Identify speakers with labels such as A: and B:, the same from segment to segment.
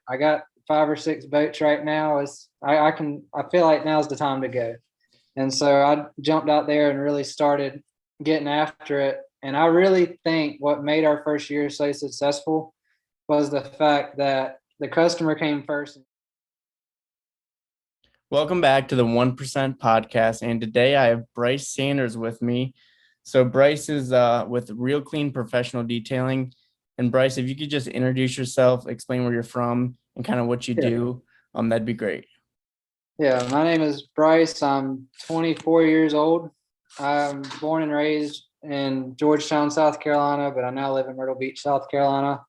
A: I got 5 or 6 boats right now. I feel like now's the time to go. And so I jumped out there and really started getting after it. And I really think what made our first year so successful was the fact that the customer came first.
B: Welcome back to the 1% podcast. And today I have Brice Sanders with me. So Brice is with Real Clean Professional Detailing. And Brice, if you could just introduce yourself, explain where you're from and kind of what you
A: Yeah.
B: do, that'd be great.
A: Yeah, my name is Brice. I'm 24 years old. I'm born and raised in Georgetown, South Carolina, but I now live in Myrtle Beach, South Carolina.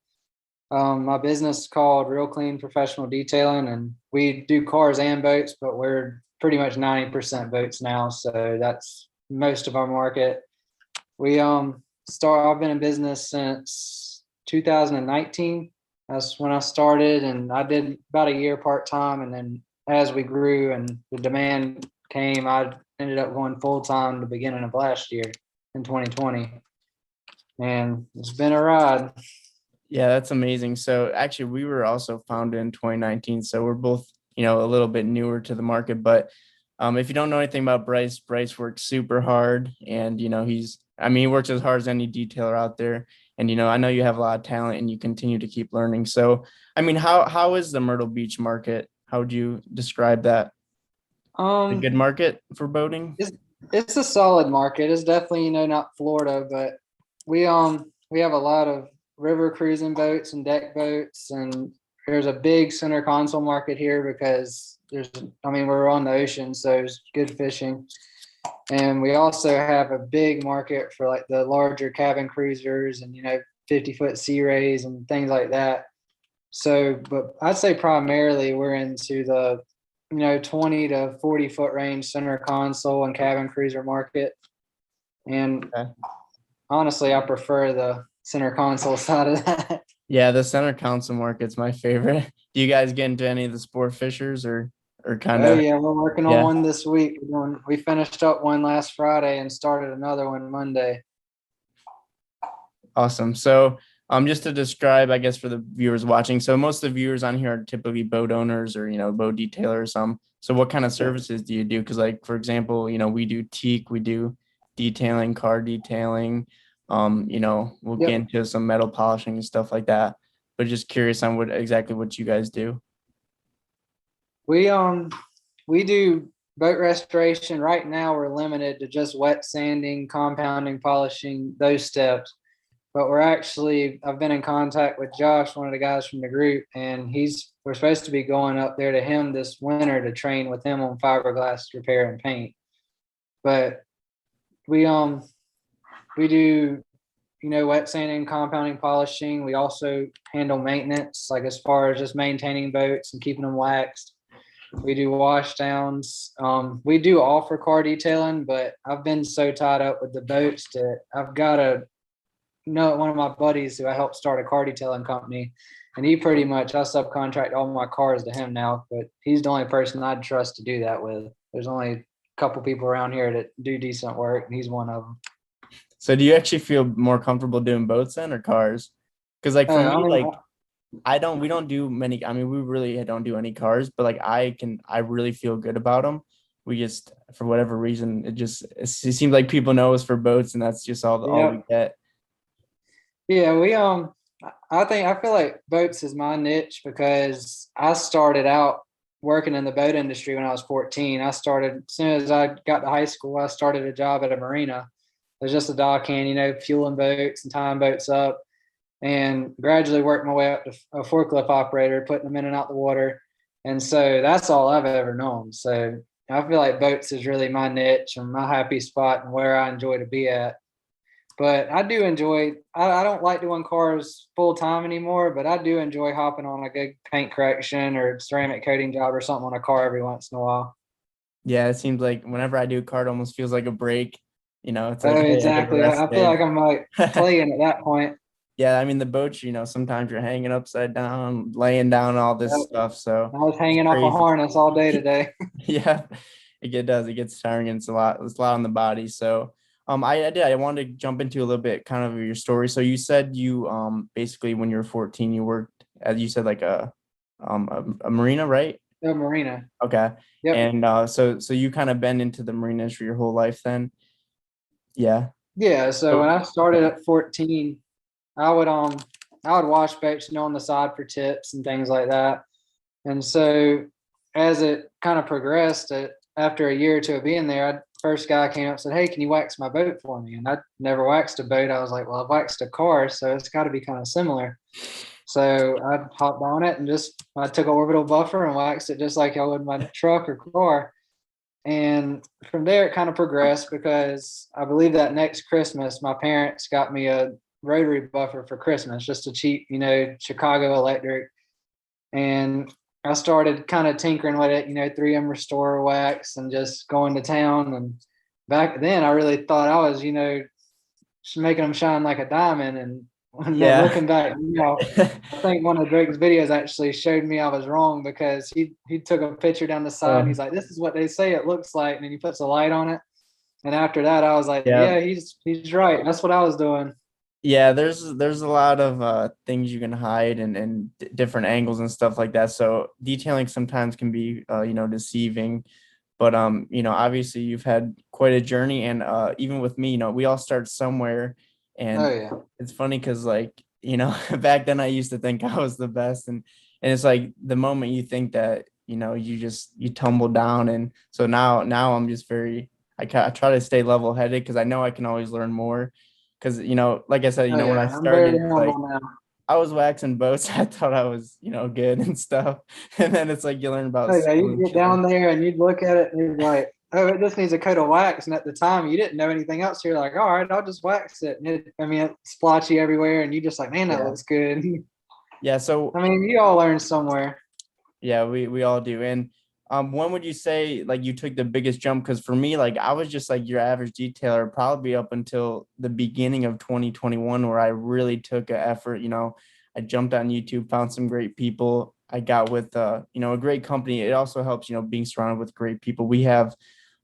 A: My business is called Real Clean Professional Detailing, and we do cars and boats, but we're pretty much 90% boats now. So that's most of our market. I've been in business since 2019. That's when I started, and I did about a year part-time, and then as we grew and the demand came, I ended up going full-time the beginning of last year in 2020. And it's been a ride.
B: Yeah, that's amazing. So actually we were also founded in 2019. So we're both, a little bit newer to the market, but if you don't know anything about Brice works super hard and, he works as hard as any detailer out there. And, I know you have a lot of talent and you continue to keep learning. So, how is the Myrtle Beach market? How would you describe that? A good market for boating?
A: It's a solid market. It's definitely, not Florida, but we have a lot of river cruising boats and deck boats, and there's a big center console market here because we're on the ocean, so there's good fishing. And we also have a big market for like the larger cabin cruisers and 50-foot Sea Rays and things like that. So, but I'd say primarily we're into the 20 to 40-foot range center console and cabin cruiser market. And
B: Okay.
A: honestly, I prefer the center console side of that.
B: Yeah, the center console market's my favorite. Do you guys get into any of the sport fishers or kind
A: Oh
B: of?
A: yeah, we're working on
B: Yeah.
A: one this week. We finished up one last Friday and started another one Monday.
B: Awesome. So just to describe, I guess, for the viewers watching, so most of the viewers on here are typically boat owners or, boat detailers. So what kind of services do you do? Because like, for example, we do Teak, we do detailing, car detailing, we'll get into some metal polishing and stuff like that. But just curious on what you guys do.
A: We do boat restoration. Right now we're limited to just wet sanding, compounding, polishing, those steps. But I've been in contact with Josh, one of the guys from the group, and we're supposed to be going up there to him this winter to train with him on fiberglass repair and paint. But we do, wet sanding, compounding, polishing. We also handle maintenance, like as far as just maintaining boats and keeping them waxed. We do wash downs. We do offer car detailing, but I've been so tied up with the boats that I've got to one of my buddies who I helped start a car detailing company, and I subcontract all my cars to him now, but he's the only person I'd trust to do that with. There's only a couple people around here that do decent work, and he's one of them.
B: So do you actually feel more comfortable doing boats then or cars? Because like for me, we don't do many. We really don't do any cars, but like I really feel good about them. We just, for whatever reason, it seems like people know us for boats, and that's just all we get.
A: Yeah, I feel like boats is my niche because I started out working in the boat industry when I was 14. As soon as I got to high school, I started a job at a marina. It was just a dockhand, fueling boats and tying boats up, and gradually worked my way up to a forklift operator, putting them in and out the water. And so that's all I've ever known. So I feel like boats is really my niche and my happy spot and where I enjoy to be at. But I do enjoy, I don't like doing cars full time anymore, but I do enjoy hopping on a good paint correction or ceramic coating job or something on a car every once in a while.
B: Yeah, it seems like whenever I do a car, it almost feels like a break. It's like, hey,
A: Exactly. I feel like I'm like playing at that point.
B: Yeah, the boats, sometimes you're hanging upside down, laying down, all this stuff. So
A: I was
B: it's
A: hanging off a
B: crazy.
A: harness all day today.
B: Yeah, it does. It gets tiring and it's a lot on the body. So I wanted to jump into a little bit kind of your story. So you said you basically when you were 14, you worked, as you said, like a a marina, right?
A: The marina.
B: Okay.
A: Yep.
B: And so you kind of been into the marina industry your whole life then? Yeah.
A: Yeah. So when
B: So
A: I started at 14, I would um I would wash boats, on the side for tips and things like that. And so as it kind of progressed, after a year or two of being there, first guy came up and said, "Hey, can you wax my boat for me?" And I'd never waxed a boat. I was like, "Well, I've waxed a car, so it's got to be kind of similar." So I hopped on it and I took an orbital buffer and waxed it just like I would my truck or car. And from there, it kind of progressed because I believe that next Christmas, my parents got me a rotary buffer for Christmas, just a cheap, Chicago Electric. And I started kind of tinkering with it, 3M Restore wax and just going to town. And back then, I really thought I was, just making them shine like a diamond. And when
B: yeah.
A: looking back, I think one of Drake's videos actually showed me I was wrong because he took a picture down the side and
B: Oh,
A: he's like, "This is what they say it looks like," and then he puts a light on it. And after that, I was like,
B: yeah.
A: "Yeah, he's right. That's what I was doing."
B: Yeah, there's a lot of things you can hide and different angles and stuff like that. So detailing sometimes can be deceiving. But obviously you've had quite a journey, and even with me, we all start somewhere.
A: Oh
B: And
A: yeah,
B: it's funny because like, back then I used to think I was the best, and it's like the moment you think that, you tumble down. And so now I'm just very, I try to stay level headed because I know I can always learn more. Because, like I said,
A: oh
B: when I
A: yeah. I'm
B: started,
A: very
B: it's like
A: humble now.
B: I was waxing boats. I thought I was, good and stuff. And then it's like you learn about
A: Oh yeah, you
B: sailing
A: get
B: shit.
A: down there and you'd look at it and you're like, "Oh, it just needs a coat of wax." And at the time, you didn't know anything else. You're like, "All right, I'll just wax it." And it's splotchy everywhere, and you just like, "Man, that
B: Yeah.
A: looks good."
B: Yeah. So
A: I mean, you all learn somewhere.
B: yeah, we all do. And when would you say like you took the biggest jump? Because for me, like I was just like your average detailer, probably up until the beginning of 2021, where I really took an effort. I jumped on YouTube, found some great people. I got with a great company. It also helps, being surrounded with great people. We have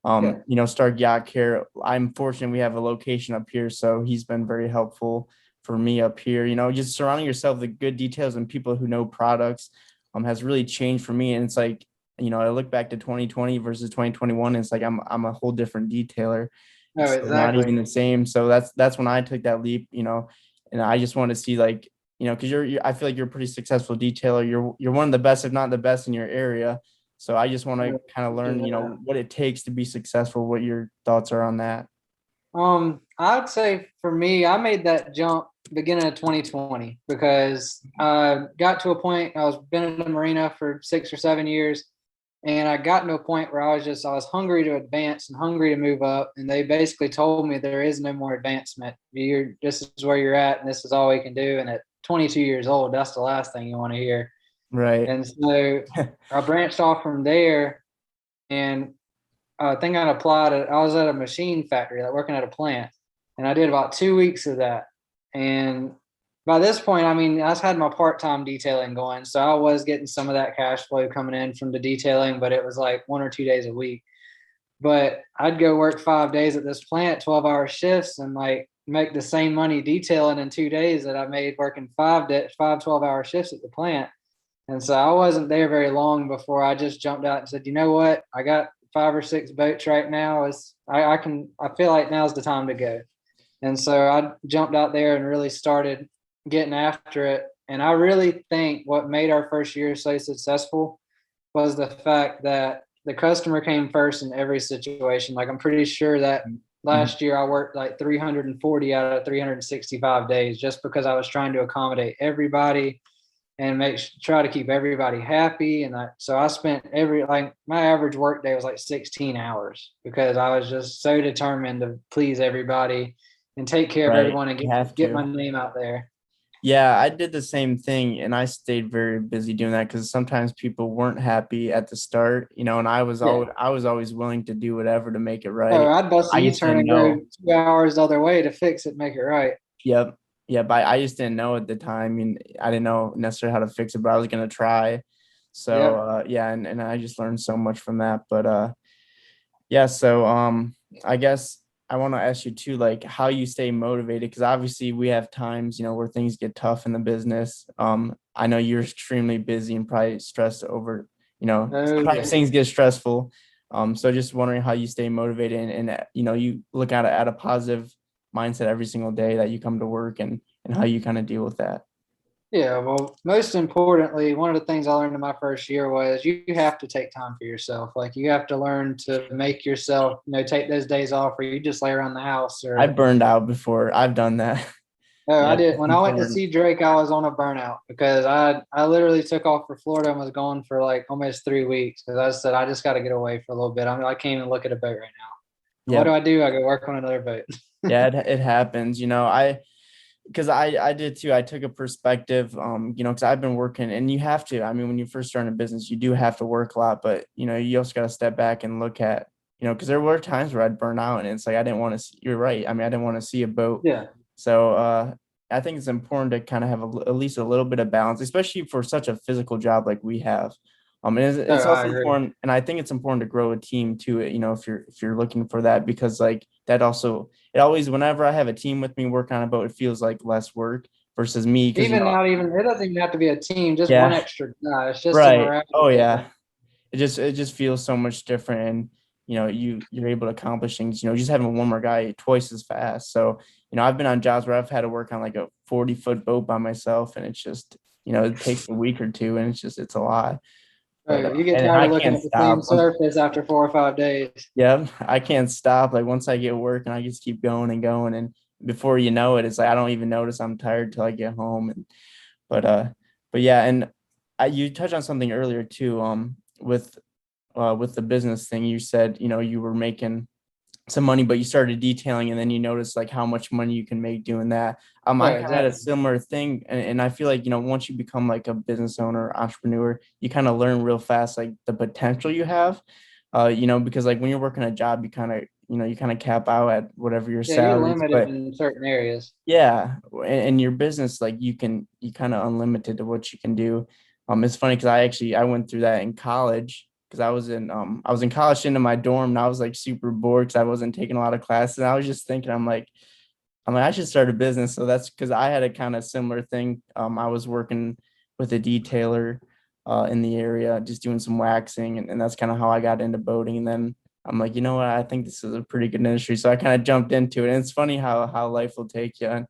A: Yeah.
B: Stark Yacht Care. I'm fortunate we have a location up here, so he's been very helpful for me up here. Just surrounding yourself with good details and people who know products has really changed for me. And it's like, I look back to 2020 versus 2021, and it's like I'm a whole different detailer.
A: Oh,
B: It's not
A: exactly.
B: even the same. So that's when I took that leap, and I just want to see like, because I feel like you're a pretty successful detailer. You're one of the best, if not the best, in your area. So I just want to kind of learn,
A: Yeah.
B: what it takes to be successful. What your thoughts are on that?
A: I'd say for me, I made that jump beginning of 2020 because I got to a point. I was been in the marina for 6 or 7 years, and I got to a point where I was hungry to advance and hungry to move up. And they basically told me there is no more advancement. This is where you're at, and this is all we can do. And at 22 years old, that's the last thing you want to hear.
B: Right.
A: And so I branched off from there, and I think I applied. I was at a machine factory, like working at a plant, and I did about 2 weeks of that. And by this point, I mean, I had my part-time detailing going, so I was getting some of that cash flow coming in from the detailing, but it was like 1 or 2 days a week. But I'd go work 5 days at this plant, 12-hour shifts, and like make the same money detailing in 2 days that I made working 12-hour shifts at the plant. And so I wasn't there very long before I just jumped out and said, "You know what? I got 5 or 6 boats right now. I feel like now's the time to go." And so I jumped out there and really started getting after it. And I really think what made our first year so successful was the fact that the customer came first in every situation. Like I'm pretty sure that
B: Mhm.
A: last year I worked like 340 out of 365 days just because I was trying to accommodate everybody and try to keep everybody happy. And so I spent my average work day was like 16 hours because I was just so determined to please everybody and take care of
B: Right.
A: everyone and
B: You have
A: get my
B: to.
A: name out there.
B: Yeah, I did the same thing, and I stayed very busy doing that because sometimes people weren't happy at the start, and
A: Yeah.
B: I was always willing to do whatever to make it
A: Oh,
B: right.
A: I'd bust a
B: I just
A: U-turn
B: didn't
A: and go
B: know.
A: 2 hours the other way to fix it, make it right.
B: Yep. Yep. I just didn't know at the time. And I didn't know necessarily how to fix it, but I was gonna try. So
A: Yep.
B: yeah, and I just learned so much from that. But yeah, so I guess I want to ask you too, like how you stay motivated, because obviously we have times, where things get tough in the business. I know you're extremely busy and probably stressed over,
A: Oh
B: sometimes
A: yeah.
B: things get stressful. So just wondering how you stay motivated and you look at a positive mindset every single day that you come to work and how you kind of deal with that.
A: Yeah, well, most importantly, one of the things I learned in my first year was you have to take time for yourself. Like you have to learn to make yourself, take those days off where you just lay around the house
B: I
A: or
B: burned out before. I've done that.
A: oh, I
B: Yeah,
A: did.
B: it's
A: When I went to
B: important.
A: see Drake, I was on a burnout because I literally took off for Florida and was gone for like almost 3 weeks because I said I just got to get away for a little bit. I can't even look at a boat right now. What
B: Yep.
A: do? I go work on another boat.
B: Yeah, it happens. Because I did too. I took a perspective, because I've been working and you have to. I mean, when you first start a business, you do have to work a lot, but you also got to step back and look at, because there were times where I'd burn out and it's like I didn't want to. You're right. I mean, I didn't want to see a boat.
A: Yeah.
B: So I think it's important to kind of have at least a little bit of balance, especially for such a physical job like we have. And
A: Oh,
B: it's
A: I
B: also
A: agree.
B: important, and I think it's important to grow a team too. If you're looking for that, because like that also it always whenever I have a team with me working on a boat, it feels like less work versus me because
A: Even not even it doesn't even have to be a team, just one
B: yeah,
A: extra guy. It's just a
B: right.
A: morale
B: Oh
A: builder.
B: yeah, it just feels so much different, and you're able to accomplish things. Just having one more guy twice as fast. So I've been on jobs where I've had to work on like a 40-foot boat by myself, and it's just it takes a week or two, and it's a lot. But
A: You get
B: and
A: tired
B: I
A: of looking
B: can't
A: at the same
B: stop.
A: surface after 4 or 5 days.
B: Yeah, I can't stop. Like once I get work and I just keep going and going, and before you know it, it's like I don't even notice I'm tired till I get home. And but uh, but yeah, and you touched on something earlier too. With the business thing, you said you were making some money, but you started detailing, and then you noticed like how much money you can make doing that. I
A: Yeah,
B: kind of had a
A: exactly.
B: similar thing, and I feel like once you become like a business owner, entrepreneur, you kind of learn real fast like the potential you have. Because like when you're working a job, you kind of cap out at whatever your
A: Yeah, you're
B: salary is,
A: limited
B: but
A: in certain areas.
B: yeah, and your business like you kind of unlimited to what you can do. It's funny because I went through that in college because I was in college into my dorm and I was like super bored because I wasn't taking a lot of classes. And I was just thinking I'm like I should start a business. So that's because I had a kind of similar thing. I was working with a detailer in the area, just doing some waxing, and that's kind of how I got into boating. And then I'm like, you know what? I think this is a pretty good industry. So I kind of jumped into it. And it's funny how life will take you.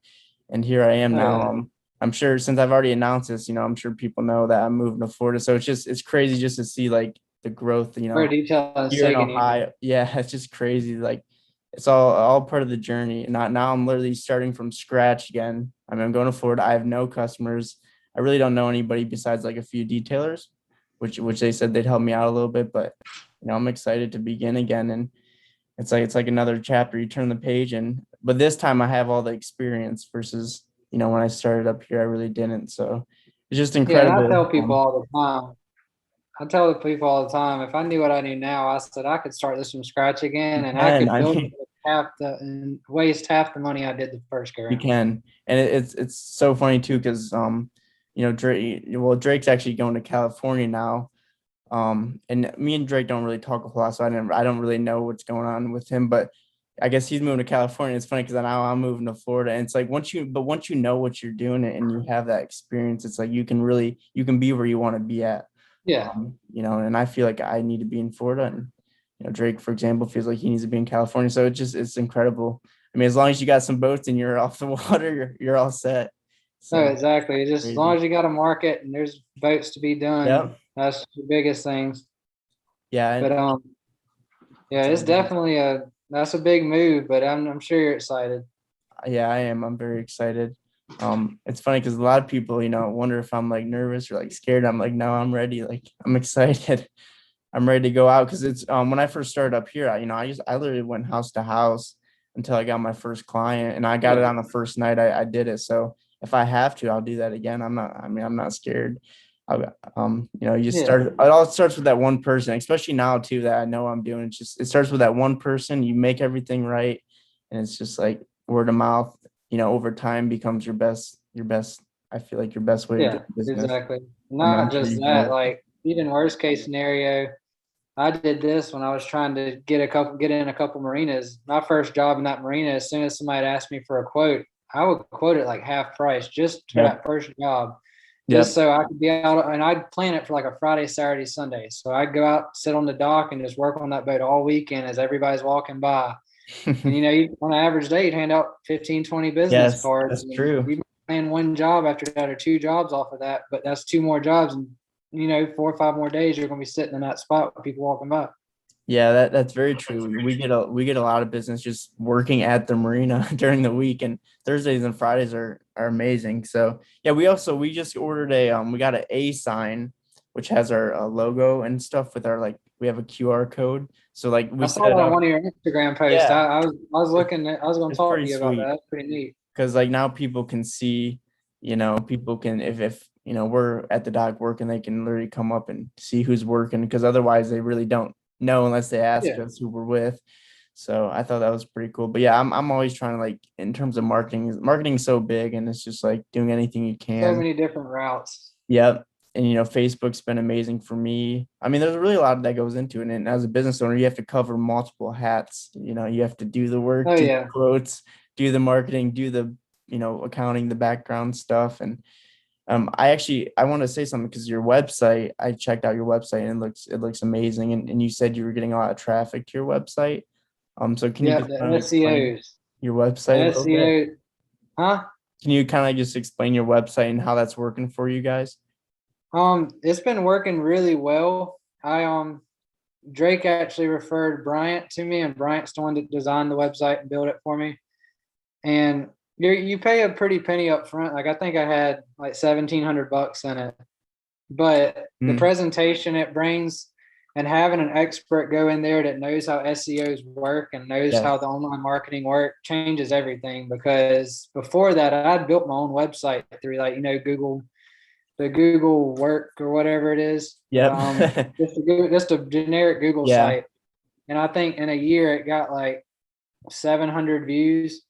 B: And here I am
A: Oh
B: now.
A: yeah.
B: I'm sure since I've already announced this, I'm sure people know that I'm moving to Florida. So it's crazy just to see like the growth,
A: Where detail is
B: here in
A: taking you.
B: Ohio. Yeah, it's just crazy. Like it's all part of the journey. And now I'm literally starting from scratch again. I mean, I'm going to Florida. I have no customers. I really don't know anybody besides like a few detailers, which they said they'd help me out a little bit. But I'm excited to begin again. And it's like another chapter. You turn the page, but this time I have all the experience versus when I started up here, I really didn't. So it's just
A: Yeah, and I
B: incredible.
A: tell people all the time. I tell the people all the time, if I knew what I knew now, I said I could start this from scratch again,
B: You
A: and I
B: can.
A: could
B: I
A: build it
B: mean,
A: with half the and waste half the money I did the first go
B: you
A: around.
B: can, and it's so funny too because Drake's actually going to California now. And me and Drake don't really talk a whole lot, so I don't really know what's going on with him, but I guess he's moving to California. It's funny because now I'm moving to Florida, and it's like once you know what you're doing and you have that experience, it's like you can be where you want to be at.
A: Yeah.
B: And I feel like I need to be in Florida, and Drake, for example, feels like he needs to be in California. So it's incredible. I mean, as long as you got some boats and you're off the water, you're all set.
A: No,
B: So
A: exactly. Just as long
B: crazy.
A: as you got a market and there's boats to be done,
B: Yeah,
A: that's the biggest things.
B: yeah,
A: But yeah,
B: it's
A: it's
B: amazing.
A: definitely that's a big move, but I'm sure you're excited.
B: Yeah, I am. I'm very excited. It's funny because a lot of people, wonder if I'm like nervous or like scared. I'm like, no, I'm ready. Like I'm excited. I'm ready to go out because it's when I first started up here, I literally went house to house until I got my first client, and I got it
A: Yeah.
B: on the first night I did it. So if I have to, I'll do that again. I'm not scared. You just
A: Yeah.
B: start. It all starts with that one person, especially now too that I know I'm doing. It starts with that one person. You make everything right, and it's just like word of mouth. Over time becomes your best. I feel like your best way of
A: Yeah,
B: doing business.
A: exactly.
B: I'm
A: Not
B: sure
A: just
B: you
A: that,
B: know.
A: like even worst case scenario, I did this when I was trying to get in a couple marinas. My first job in that marina, as soon as somebody asked me for a quote, I would quote it like half price just for
B: Yep.
A: that first job. just
B: Yep.
A: so I could be out. And I'd plan it for like a Friday, Saturday, Sunday. So I'd go out, sit on the dock, and just work on that boat all weekend as everybody's walking by. And on an average day, you'd hand out 15, 20 business
B: Yes,
A: cards.
B: that's
A: And
B: true.
A: you plan one job after that, or two jobs off of that, but that's two more jobs. And 4 or 5 more days, you're going to be sitting in that spot with people walking by.
B: Yeah, that's very true. We get a lot of business just working at the marina during the week, and Thursdays and Fridays are amazing. So yeah, we just ordered we got an A sign, which has our logo and stuff with our we have a QR code. So like
A: I
B: we
A: saw
B: set
A: that
B: it
A: on
B: up.
A: one of your Instagram posts.
B: Yeah,
A: I was looking at, I was going to
B: it's
A: talk
B: pretty
A: to you about that.
B: sweet
A: That's pretty neat.
B: because like now people can see, people can if we're at the dock working, they can literally come up and see who's working because otherwise they really don't know unless they ask
A: Yeah.
B: us who we're with. So I thought that was pretty cool. But yeah, I'm always trying to in terms of marketing's so big and it's just like doing anything you
A: So
B: can.
A: many different routes.
B: Yep. And Facebook's been amazing for me. I mean, there's really a lot that goes into it. And as a business owner, you have to cover multiple hats. You have to do the work,
A: Oh
B: do the
A: yeah.
B: quotes, do the marketing, do the, accounting, the background stuff. And I want to say something because your website, I checked out your website and it looks amazing. And you said you were getting a lot of traffic to your website. So can you
A: Yeah.
B: just
A: The
B: kind of explain
A: SEOs.
B: your
A: The
B: website a little bit?
A: SEO. Huh?
B: Can you kind of just explain your website and how that's working for you guys?
A: It's been working really well. Drake actually referred Bryant to me, and Bryant's the one that designed the website and built it for me. And you pay a pretty penny up front. Like I think I had like $1,700 in it, but the
B: Mm,
A: presentation it brings and having an expert go in there that knows how SEOs work and knows how
B: yes.
A: the online marketing work changes everything. Because before that, I'd built my own website through the Google work or whatever it is.
B: Yep.
A: Just a generic Google
B: Yeah.
A: site. And I think in a year it got like 700 views.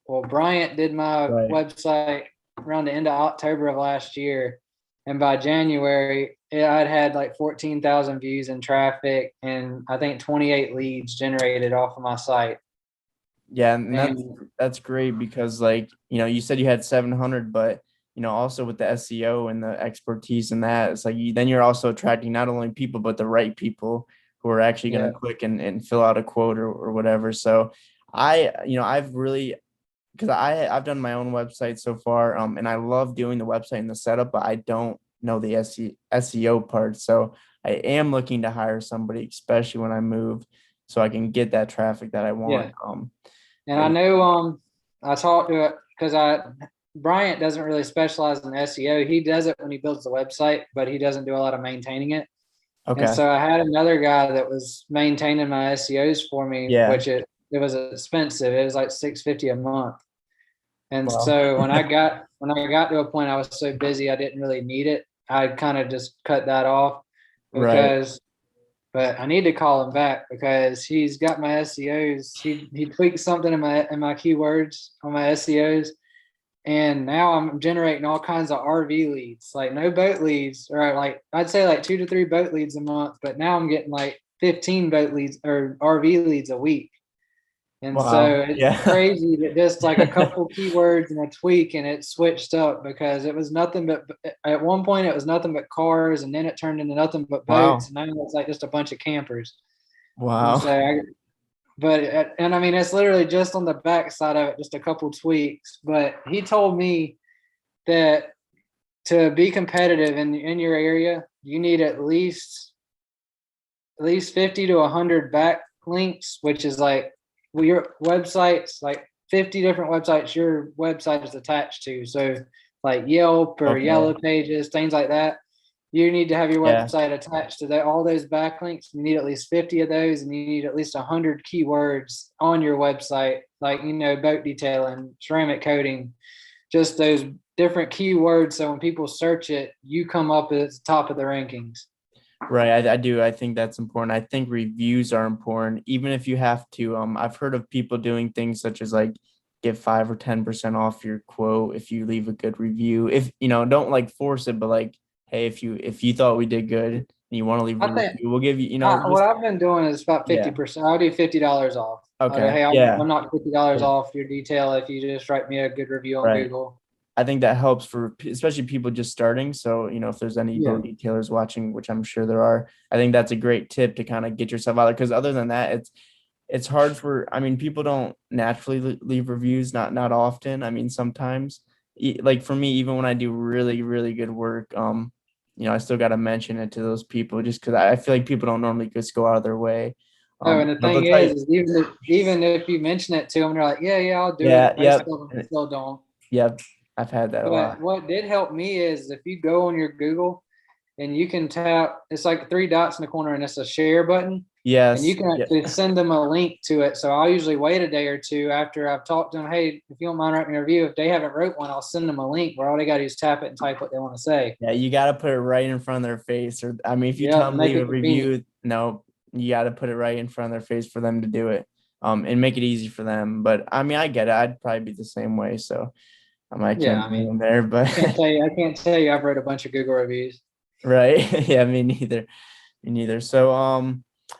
A: Well, Bryant did my
B: Right.
A: website around the end of October of last year. And by January, I'd had like 14,000 views in traffic and I think 28 leads generated off of my site.
B: Yeah, and that's
A: And
B: that's great because you said you had 700, but also with the SEO and the expertise in that, it's like then you're also attracting not only people but the right people who are actually going
A: yeah,
B: to click and fill out a quote or whatever. So I've really because I've done my own website so far, and I love doing the website and the setup, but I don't know the SEO part. So I am looking to hire somebody, especially when I move, so I can get that traffic that I want.
A: yeah. And I know I talked to it because Bryant doesn't really specialize in SEO. He does it when he builds the website, but he doesn't do a lot of maintaining it. And
B: Okay.
A: so I had another guy that was maintaining my SEOs for me,
B: Yeah.
A: which it was expensive. It was like $650 a month. And
B: Wow.
A: so when I got to a point I was so busy I didn't really need it. I kind of just cut that off
B: Right.
A: because but I need to call him back because he's got my SEOs. He tweaked something in my keywords on my SEOs. And now I'm generating all kinds of RV leads, like no boat leads, or like I'd say like 2 to 3 boat leads a month, but now I'm getting like 15 boat leads or RV leads a week. And
B: Wow.
A: so it's
B: Yeah.
A: crazy that just like a couple keywords and a tweak and it switched up because it was nothing but at one point it was nothing but cars and then it turned into nothing but boats
B: Wow.
A: and now it's like just a bunch of campers. And
B: Wow.
A: so and I mean it's literally just on the back side of it, just a couple tweaks. But he told me that to be competitive in your area, you need at least 50 to 100 backlinks, which is like your websites, like 50 different websites your website is attached to. So like Yelp or
B: Okay.
A: Yellow Pages, things like that. You need to have your
B: Yeah.
A: website attached to all those backlinks. You need at least 50 of those, and you need at least 100 keywords on your website, like boat detailing, ceramic coating, just those different keywords. So when people search it, you come up at the top of the rankings.
B: Right. I do. I think that's important. I think reviews are important, even if you have to. I've heard of people doing things such as get 5 or 10% off your quote if you leave a good review. If don't force it, but hey, if you thought we did good and you want to leave a
A: I think
B: review, we'll give you,
A: what
B: just
A: I've been doing is about
B: yeah.
A: 50%. I'll do $50 off. I'll go,
B: Okay.
A: hey,
B: Yeah.
A: I'm not $50 off your detail if you just write me a good review on
B: Right.
A: Google.
B: I think that helps for especially people just starting. So, if there's any
A: Yeah.
B: boat detailers watching, which I'm sure there are, I think that's a great tip to kind of get yourself out there. Because other than that, it's hard for, I mean, people don't naturally leave reviews, not often. I mean, sometimes, like for me, even when I do really, really good work, I still got to mention it to those people just because I feel like people don't normally just go out of their way.
A: No, and the
B: They'll
A: thing
B: tell you,
A: is even if you mention it to them, they're like, yeah, I'll do
B: yeah,
A: it. Most
B: yep,
A: of them still don't.
B: yep. I've had that a lot.
A: But what did help me is if you go on your Google and you can tap, it's like three dots in the corner and it's a share button. And you
B: Yes.
A: can
B: Yeah.
A: actually send them a link to it. So I'll usually wait a day or two after I've talked to them. Hey, if you don't mind writing a review, if they haven't wrote one, I'll send them a link where all they got to do is tap it and type what they want to say.
B: Yeah, you got to put it right in front of their face. Or, I mean, if you
A: Yeah,
B: tell them
A: make
B: leave a
A: it convenient.
B: review, no, you got to put it right in front of their face for them to do it. And make it easy for them. But I mean, I get it. I'd probably be the same way. So I
A: Yeah,
B: can't
A: I
B: blame
A: mean,
B: them there. But
A: I can't tell you I've wrote a bunch of Google reviews.
B: right, yeah, me neither. Me neither. So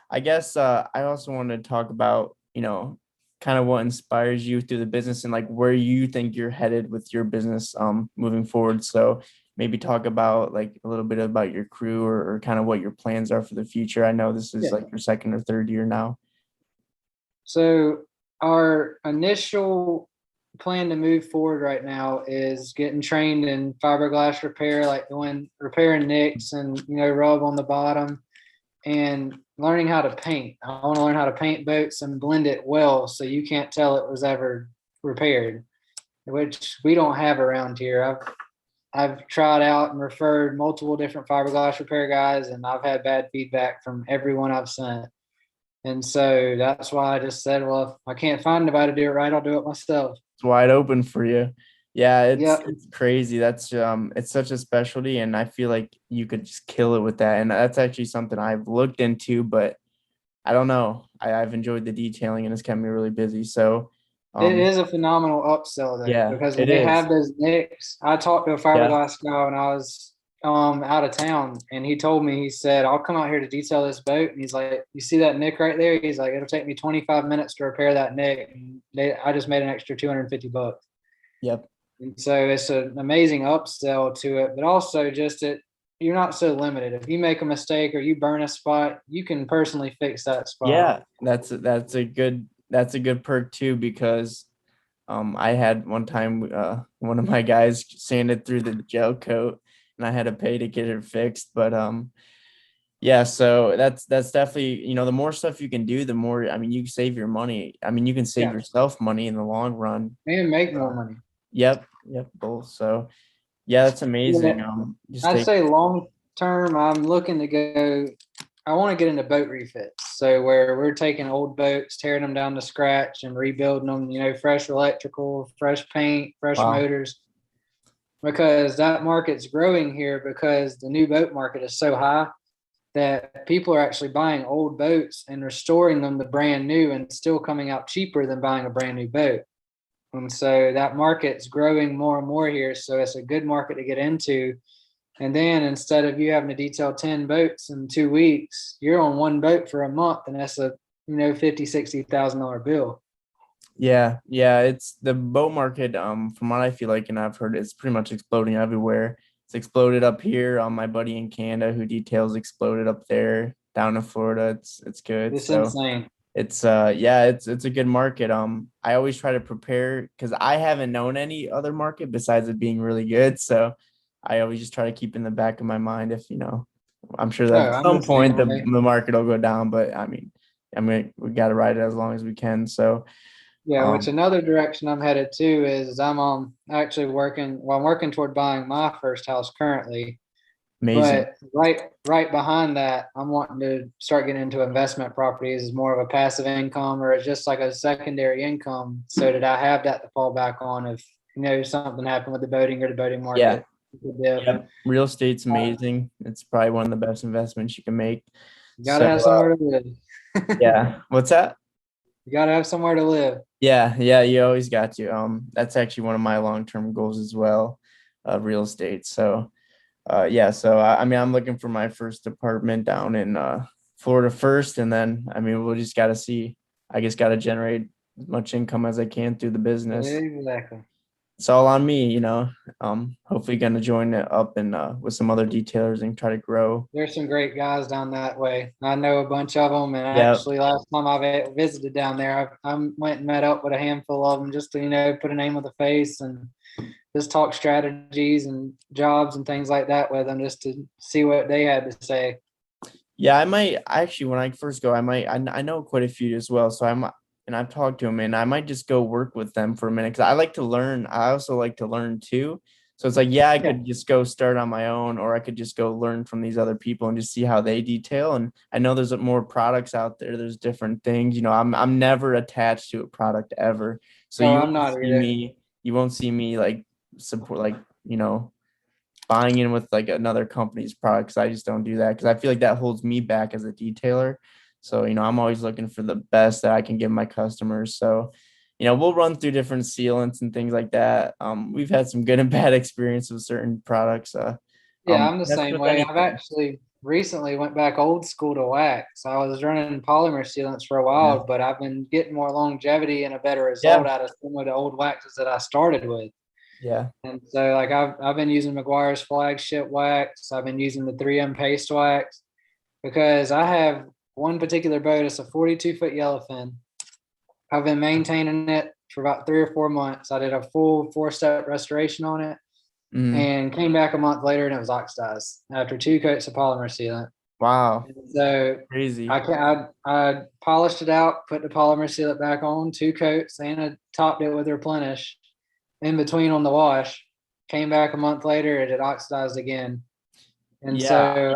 B: I guess I also want to talk about kind of what inspires you through the business and like where you think you're headed with your business moving forward. So maybe talk about like a little bit about your crew or kind of what your plans are for the future. I know this is
A: Yeah.
B: like your second or third year now.
A: So our initial plan to move forward right now is getting trained in fiberglass repair, like doing repairing nicks and rub on the bottom, and learning how to paint. I want to learn how to paint boats and blend it well so you can't tell it was ever repaired, which we don't have around here. I've tried out and referred multiple different fiberglass repair guys, and I've had bad feedback from everyone I've sent. And so that's why I just said, well, if I can't find anybody to do it right, I'll do it myself.
B: It's wide open for you. Yeah, it's
A: Yep.
B: it's crazy. That's it's such a specialty and I feel like you could just kill it with that. And that's actually something I've looked into, but I don't know. I've enjoyed the detailing and it's kept me really busy. So
A: It is a phenomenal upsell though,
B: yeah,
A: because when
B: it
A: they
B: is.
A: have those nicks, I talked to a
B: Yeah.
A: fiberglass guy when I was out of town, and he told me, he said, I'll come out here to detail this boat. And he's like, you see that nick right there? He's like, it'll take me 25 minutes to repair that nick. And I just made an extra $250.
B: Yep.
A: And so it's an amazing upsell to it, but also just you're not so limited. If you make a mistake or you burn a spot, you can personally fix that spot.
B: Yeah, that's a good perk too because I had one time one of my guys sanded through the gel coat and I had to pay to get it fixed. But yeah, so that's definitely, the more stuff you can do, the more, I mean, you can save your money. I mean, you can save
A: Yeah,
B: yourself money in the long run.
A: and make more money.
B: Yep, yep, both. So yeah, that's amazing.
A: Yeah,
B: Just
A: I'd
B: take
A: say long term, I'm looking to go. I want to get into boat refits. So where we're taking old boats, tearing them down to scratch and rebuilding them, fresh electrical, fresh paint, fresh
B: wow.
A: motors, because that market's growing here because the new boat market is so high that people are actually buying old boats and restoring them to brand new and still coming out cheaper than buying a brand new boat. And so that market's growing more and more here. So it's a good market to get into. And then instead of you having to detail 10 boats in 2 weeks, you're on one boat for a month, and that's a $50,000-$60,000 bill.
B: Yeah, yeah, it's the boat market, from what I feel like, and I've heard it's pretty much exploding everywhere. It's exploded up here. My buddy in Canada who details exploded up there down in Florida. It's good.
A: It's
B: So
A: insane.
B: it's yeah, it's a good market. I always try to prepare because I haven't known any other market besides it being really good. So I always just try to keep in the back of my mind if I'm sure
A: Oh,
B: that at
A: I'm the
B: some point
A: same
B: the
A: way.
B: market will go down, but I mean we got to ride it as long as we can. So
A: Yeah, which
B: um
A: another direction I'm headed to is I'm actually working, well, I'm working toward buying my first house currently.
B: amazing.
A: But right behind that, I'm wanting to start getting into investment properties as more of a passive income or just like a secondary income so that I have that to fall back on if something happened with the boating or the boating
B: Yeah.
A: market. If
B: Yep. Real estate's amazing. It's probably one of the best investments you can make.
A: you gotta
B: So
A: have somewhere to live.
B: yeah. What's that?
A: You gotta have somewhere to live.
B: Yeah, yeah, you always got to. That's actually one of my long-term goals as well, real estate. So yeah, so I mean I'm looking for my first apartment down in Florida first, and then I mean we'll just gotta see. I just gotta generate as much income as I can through the business.
A: Exactly.
B: it's all on me, hopefully gonna join it up and with some other detailers and try to grow.
A: There's some great guys down that way. I know a bunch of them, and
B: Yeah.
A: actually, last time I visited down there, I went and met up with a handful of them just to put a name with a face and just talk strategies and jobs and things like that with them, just to see what they had to say.
B: Yeah, I might actually when I first go, I know quite a few as well. So and I've talked to them and I might just go work with them for a minute because I like to learn. I also like to learn too. So it's like, yeah, I
A: Yeah,
B: could just go start on my own, or I could just go learn from these other people and just see how they detail. And I know there's more products out there. There's different things. I'm never attached to a product ever. So
A: no, I'm not either.
B: you won't see me like support you know, buying in with like another company's products. I just don't do that because I feel like that holds me back as a detailer. So, I'm always looking for the best that I can give my customers. So, we'll run through different sealants and things like that. We've had some good and bad experience with certain products.
A: Yeah, I'm the
B: That's
A: same
B: with
A: way. I've
B: anything.
A: actually recently went back old school to wax. I was running polymer sealants for a
B: Yeah.
A: while, but I've been getting more longevity and a better result
B: Yeah.
A: out of some of the old waxes that I started with.
B: Yeah.
A: And so like I've been using McGuire's flagship wax. I've been using the 3M paste wax because I have one particular boat. It's a 42-foot yellowfin. I've been maintaining it for about 3 or 4 months. I did a full 4-step restoration on it
B: Mm,
A: and came back a month later and it was oxidized after 2 coats of polymer sealant.
B: wow.
A: And so
B: Crazy.
A: I polished it out, put the polymer sealant back on, 2 coats, and I topped it with replenish in between on the wash. Came back a month later, it had oxidized again. And
B: Yeah.
A: so,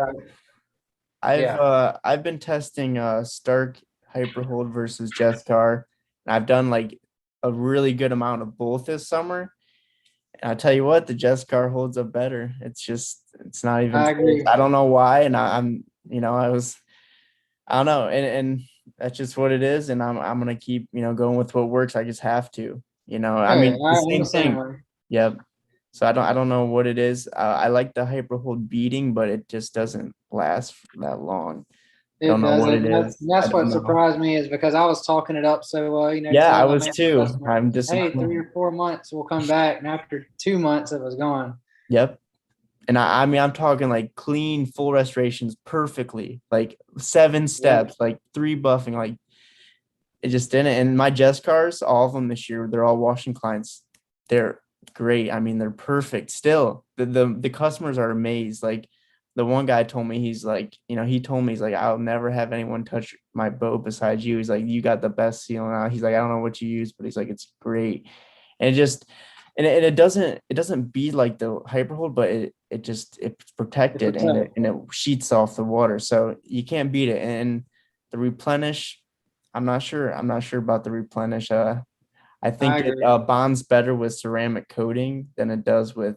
A: yeah,
B: I've been testing Stark Hyperhold versus Jetscar. And I've done like a really good amount of both this summer. And I tell you what, the Jetscar holds up better. It's not even
A: I
B: close.
A: agree.
B: I don't know why. And I don't know. And that's just what it is. And I'm gonna keep, going with what works. I just have to, I
A: Oh, yeah,
B: mean, the
A: I'm the
B: same
A: same
B: thing.
A: way.
B: Yep. So I don't know what it is. I like the Hyperhold beating, but it just doesn't last that long. I
A: It
B: don't know what
A: doesn't.
B: it is. I
A: That's
B: don't
A: what
B: know.
A: surprised me is because I was talking it up so well,
B: Yeah, I
A: telling
B: was
A: my
B: too.
A: customer,
B: I'm
A: hey, three
B: disappointed.
A: or four months we'll come back. And after 2 months, it was gone.
B: Yep. And I mean, I'm talking like clean, full restorations perfectly, like 7 steps, like 3 buffing, like it just didn't. And my Jess cars, all of them this year, they're all washing clients. They're great. I mean, they're perfect. Still, the customers are amazed. Like the one guy told me, he's like, he told me he's like, I'll never have anyone touch my boat besides you. He's like, you got the best sealant out. He's like, I don't know what you use, but he's like, it's great. And it just and it doesn't beat like the hyperhold, but it's
A: It's
B: protected and
A: protected.
B: it sheets off the water. So you can't beat it. And the replenish, I'm not sure. I'm not sure about the replenish. I
A: I
B: think it
A: agree.
B: bonds better with ceramic coating than it does with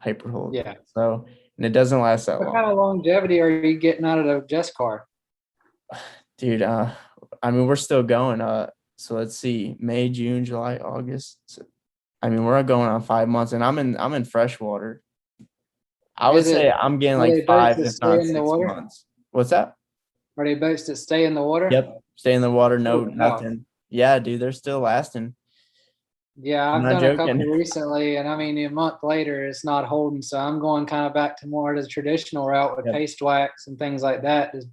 B: hyperhold.
A: Yeah.
B: So, and it doesn't last that
A: What kind
B: long,
A: of longevity are you getting out of the Jess car?
B: dude. I mean, we're still going. So let's see, May, June, July, August. So, I mean, we're going on 5 months, and I'm in freshwater. I would
A: Is
B: say
A: it
B: I'm getting
A: are
B: like
A: they boats
B: five,
A: that
B: if
A: stay
B: not
A: in the
B: six
A: water?
B: months. What's that?
A: Are they boats that stay in the water?
B: Yep, stay in the water. No,
A: Oh wow.
B: nothing. Yeah, dude, they're still lasting.
A: Yeah,
B: I'm
A: I've
B: not
A: done a
B: joking.
A: couple recently, and I mean, a month later, it's not holding. So I'm going kind of back to more of the traditional route with
B: Yep.
A: paste wax and things like that. Just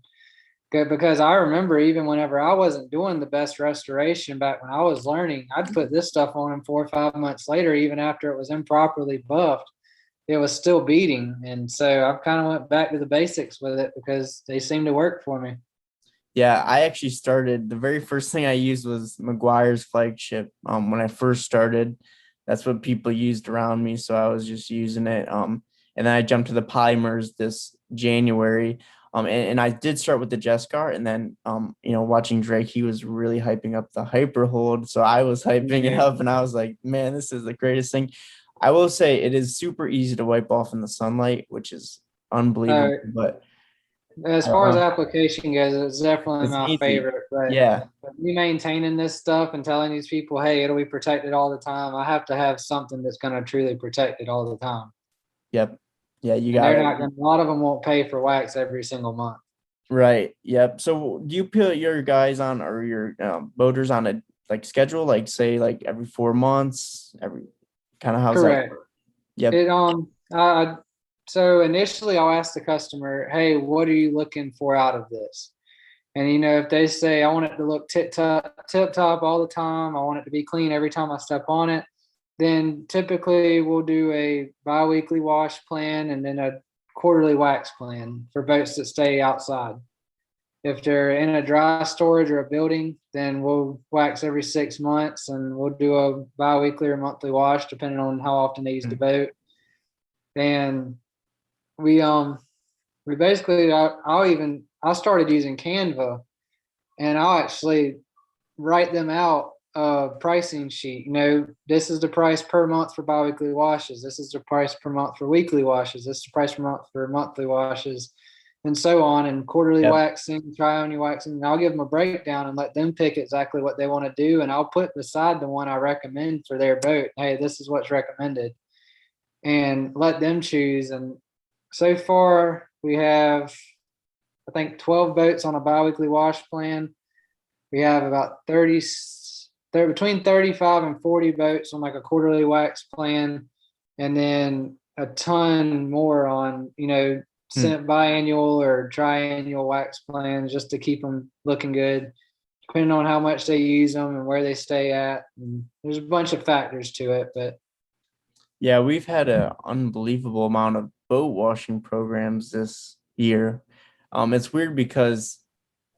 A: good because I remember even whenever I wasn't doing the best restoration back when I was learning, I'd put this stuff on, and 4 or 5 months later, even after it was improperly buffed, it was still beating. And so I've kind of went back to the basics with it because they seem to work for me.
B: Yeah, I actually started. The very first thing I used was McGuire's flagship. When I first started, that's what people used around me, so I was just using it. And then I jumped to the polymers this January. And I did start with the Jescar, and then watching Drake, he was really hyping up the hyper hold, so I was hyping it
A: Yeah.
B: up, and I was like, man, this is the greatest thing. I will say it is super easy to wipe off in the sunlight, which is unbelievable,
A: Uh,
B: but
A: as
B: I don't
A: far as
B: know.
A: application goes, it's definitely
B: It's
A: my
B: easy.
A: favorite. But
B: Yeah.
A: me maintaining this stuff and telling these people, hey, it'll be protected all the time, I have to have something that's going to truly protect it all the time.
B: Yep. Yeah, you
A: And
B: got
A: they're
B: it.
A: not going to, a lot of them won't pay for wax every single month.
B: Right. Yep. So do you put your guys on or your boaters on a like schedule, like say like every 4 months, every Kind of how's that?
A: Correct.
B: Yep.
A: It so initially I'll ask the customer, hey, what are you looking for out of this? And if they say I want it to look tip top all the time, I want it to be clean every time I step on it, then typically we'll do a bi-weekly wash plan and then a quarterly wax plan for boats that stay outside. If they're in a dry storage or a building, then we'll wax every 6 months and we'll do a bi-weekly or monthly wash depending on how often they use the boat. And we basically I started using Canva, and I'll actually write them out a pricing sheet. This is the price per month for biweekly washes. This is the price per month for weekly washes. This is the price per month for monthly washes, and so on. And quarterly waxing, try-only waxing. And I'll give them a breakdown and let them pick exactly what they want to do. And I'll put beside the one I recommend for their boat, hey, this is what's recommended, and let them choose. And so far, we have, I think, 12 boats on a biweekly wash plan. We have about between 35 and 40 boats on like a quarterly wax plan, and then a ton more on, biannual or triannual wax plans just to keep them looking good, depending on how much they use them and where they stay at. And there's a bunch of factors to it, but
B: yeah, we've had an unbelievable amount of boat washing programs this year. It's weird because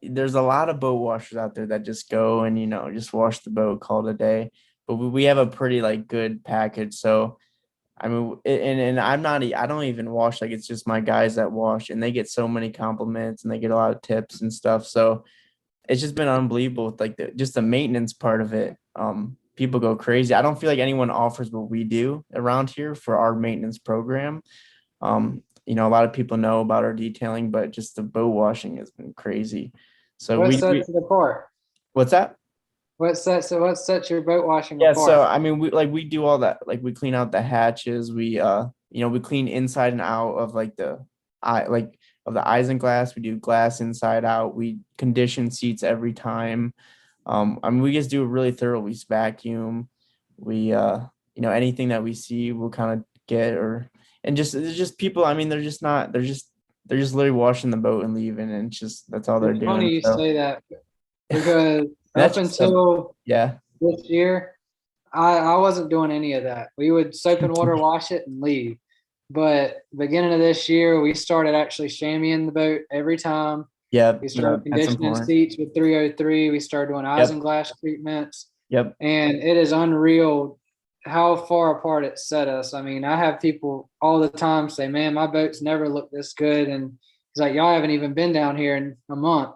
B: there's a lot of boat washers out there that just go and, just wash the boat, call it a day. But we have a pretty like good package. So, I mean, and I don't even wash, like it's just my guys that wash, and they get so many compliments and they get a lot of tips and stuff. So it's just been unbelievable with like just the maintenance part of it. People go crazy. I don't feel like anyone offers what we do around here for our maintenance program. A lot of people know about our detailing, but just the boat washing has been crazy. So
A: what sets it apart?
B: What's that?
A: What sets your boat washing
B: Yeah,
A: apart?
B: so I mean, we do all that. Like we clean out the hatches. We clean inside and out of like the of the isinglass. We do glass inside out. We condition seats every time. I mean, we just do it really thorough. We vacuum. We anything that we see, we'll kind of get and just it's just people. I mean, they're just literally washing the boat and leaving, and that's all they're
A: It's
B: doing.
A: funny you
B: So
A: say that, because
B: that's
A: up until
B: yeah.
A: this year, I wasn't doing any of that. We would soap and water wash it and leave. But beginning of this year, we started actually chamoising the boat every time.
B: Yeah,
A: We started
B: that's
A: conditioning
B: important.
A: seats with 303. We started doing isinglass treatments.
B: Yep.
A: And it is unreal how far apart it set us. I mean, I have people all the time say, man, my boats never look this good. And he's like, y'all haven't even been down here in a month.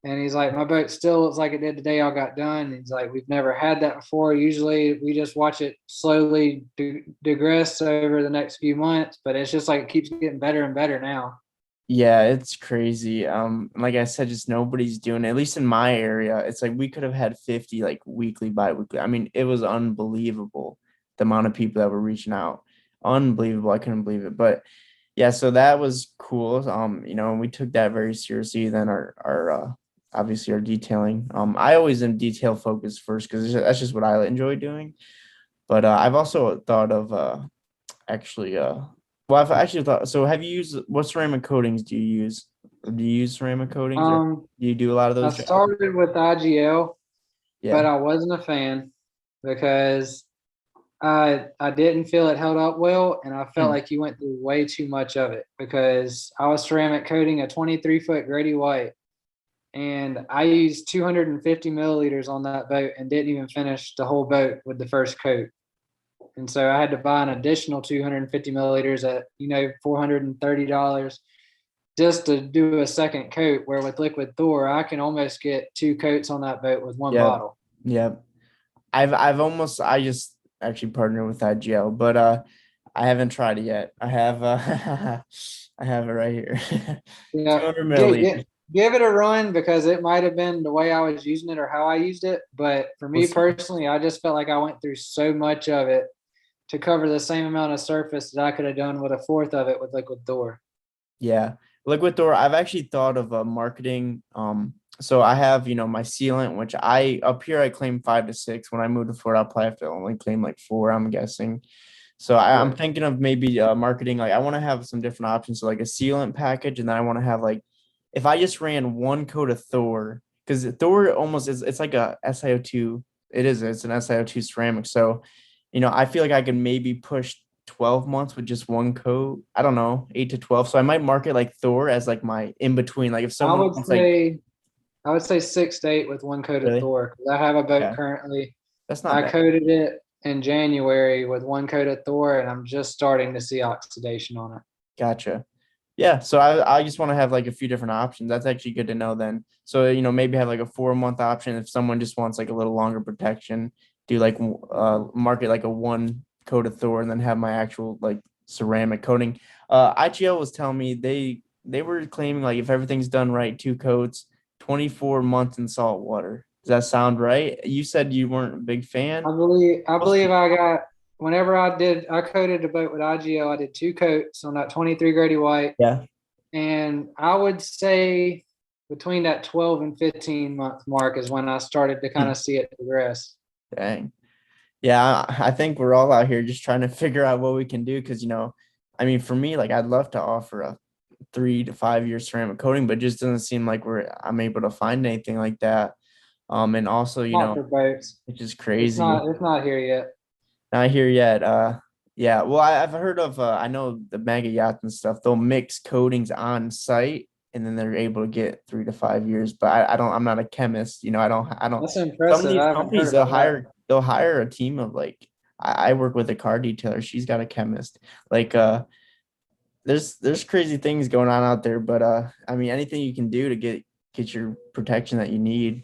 A: And he's like, my boat still looks like it did the day I got done. And he's like, we've never had that before. Usually we just watch it slowly digress over the next few months, but it's just like it keeps getting better and better now.
B: Yeah, it's crazy. Like I said, just nobody's doing it. At least in my area, it's like we could have had 50 like weekly, bi-weekly. I mean, it was unbelievable the amount of people that were reaching out. Unbelievable. I couldn't believe it. But yeah, so that was cool. And we took that very seriously. Then our obviously our detailing. I always am detail focused first because that's just what I enjoy doing. But I've also thought of actually well, I've actually thought. So, have you used what ceramic coatings do you use? Do you use ceramic coatings, or do you do a lot of
A: I
B: those?
A: started with IGL, but
B: Yeah.
A: I wasn't a fan because I didn't feel it held up well, and I felt like you went through way too much of it because I was ceramic coating a 23-foot Grady White, and I used 250 milliliters on that boat and didn't even finish the whole boat with the first coat. And so I had to buy an additional 250 milliliters at, $430 just to do a second coat, where with Liquid Thor, I can almost get 2 coats on that boat with one bottle.
B: Yeah. I just actually partnered with that gel, but I haven't tried it yet. I have I have it right here.
A: Yeah,
B: 200 milliliters.
A: give it a run, because it might have been the way I was using it or how I used it. But for me personally, I just felt like I went through so much of it to cover the same amount of surface that I could have done with a fourth of it with Liquid Thor.
B: Yeah. Liquid Door, I've actually thought of marketing. So I have, my sealant, which up here I claim 5 to 6. When I move to Florida, I'll probably have to only claim like 4, I'm guessing. So I'm
A: Yeah.
B: thinking of maybe marketing. Like I want to have some different options. So like a sealant package, and then I want to have like, if I just ran one coat of Thor, because Thor almost is, it's like a SiO2. It's an SiO2 ceramic. So, I feel like I can maybe push 12 months with just one coat. I don't know, 8 to 12. So I might market like Thor as like my in between. Like if
A: I
B: someone
A: would
B: wants like,
A: say I would say 6 to 8 with one coat of
B: really,
A: Thor. 'Cause I have a boat
B: yeah,
A: currently.
B: that's not
A: I
B: bad.
A: coated it in January with one coat of Thor, and I'm just starting to see oxidation on it.
B: Gotcha. Yeah. So I just want to have like a few different options. That's actually good to know then. So, maybe have like a 4 month option if someone just wants like a little longer protection, do like market like a one coat of Thor and then have my actual like ceramic coating. IGL was telling me they were claiming like if everything's done right, 2 coats, 24 months in salt water. Does that sound right? You said you weren't a big fan.
A: I believe I got whenever I coated the boat with IGL, I did 2 coats on that 23 Grady white.
B: Yeah.
A: And I would say between that 12 and 15 month mark is when I started to kind of see it progress.
B: Dang. Yeah, I think we're all out here just trying to figure out what we can do because, I mean, for me, like I'd love to offer a 3 to 5 year ceramic coating, but it just doesn't seem like I'm able to find anything like that. And also,
A: Not for boats.
B: it's just
A: It's
B: crazy.
A: not it's not here yet.
B: Not here yet. Yeah. Well, I've heard of. I know the mega yachts and stuff. They'll mix coatings on site, and then they're able to get 3 to 5 years. But I don't. I'm not a chemist. I don't. I don't.
A: That's
B: Some of
A: impressive.
B: these
A: I haven't heard
B: companies
A: about that.
B: they'll hire a team of like. I work with a car detailer. She's got a chemist. Like there's crazy things going on out there. But I mean, anything you can do to get your protection that you need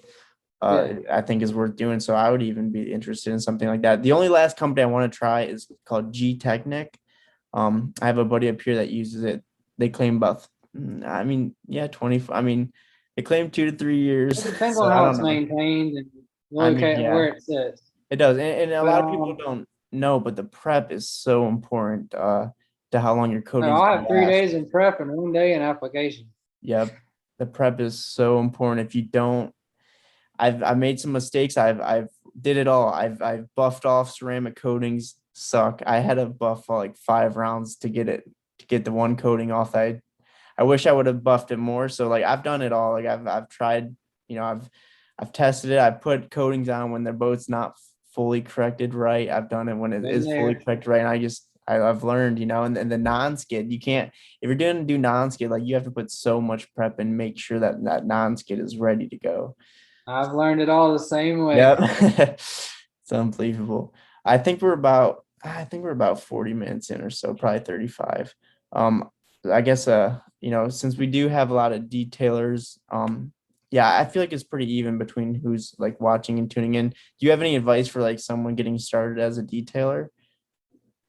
A: Yeah.
B: I think is worth doing. So I would even be interested in something like that. The only last company I want to try is called G Technic. I have a buddy up here that uses it. They claim about, I mean, yeah, 20. I mean, they claim 2 to 3 years.
A: It depends
B: So
A: on
B: I
A: how
B: don't
A: it's
B: know.
A: maintained and
B: I mean,
A: locate where
B: yeah,
A: it sits.
B: it does. And a
A: But
B: lot of people don't know, but the prep is so important to how long your
A: no,
B: coating's
A: I'll
B: gonna
A: have three
B: last.
A: days in prep and one day in application.
B: Yep. The prep is so important. If you don't, I've made some mistakes. I've did it all. I've buffed off ceramic coatings. Suck. I had to buff for like 5 rounds to get the one coating off. I wish I would have buffed it more. So like I've done it all. Like I've tried. I've tested it. I put coatings on when their boat's not fully corrected right. I've done it when it
A: Been
B: is fully
A: there.
B: corrected right. And I've learned. And the non-skid. You can't if you're doing do non-skid, like you have to put so much prep and make sure that non-skid is ready to go.
A: I've learned it all the same way.
B: Yep. It's unbelievable. I think we're about 40 minutes in or so, probably 35. Um, I guess since we do have a lot of detailers, yeah, I feel like it's pretty even between who's like watching and tuning in. Do you have any advice for like someone getting started as a detailer?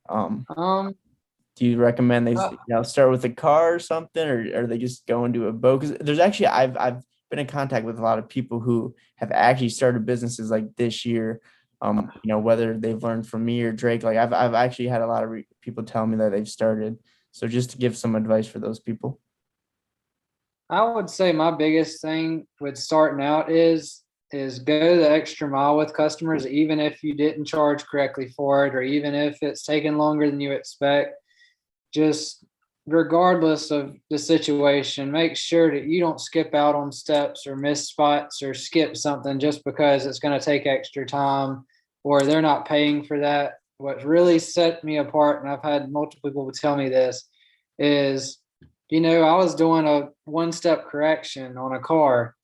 B: Um,
A: Um,
B: do you recommend they
A: uh,
B: start with a car or something, or they just go into a boat? Because there's actually I've been in contact with a lot of people who have actually started businesses like this year. Whether they've learned from me or Drake, like I've actually had a lot of people tell me that they've started. So just to give some advice for those people.
A: I would say my biggest thing with starting out is go the extra mile with customers, even if you didn't charge correctly for it, or even if it's taking longer than you expect. Just regardless of the situation, make sure that you don't skip out on steps or miss spots or skip something just because it's going to take extra time or they're not paying for that. What really set me apart, and I've had multiple people tell me this, is I was doing a one step correction on a car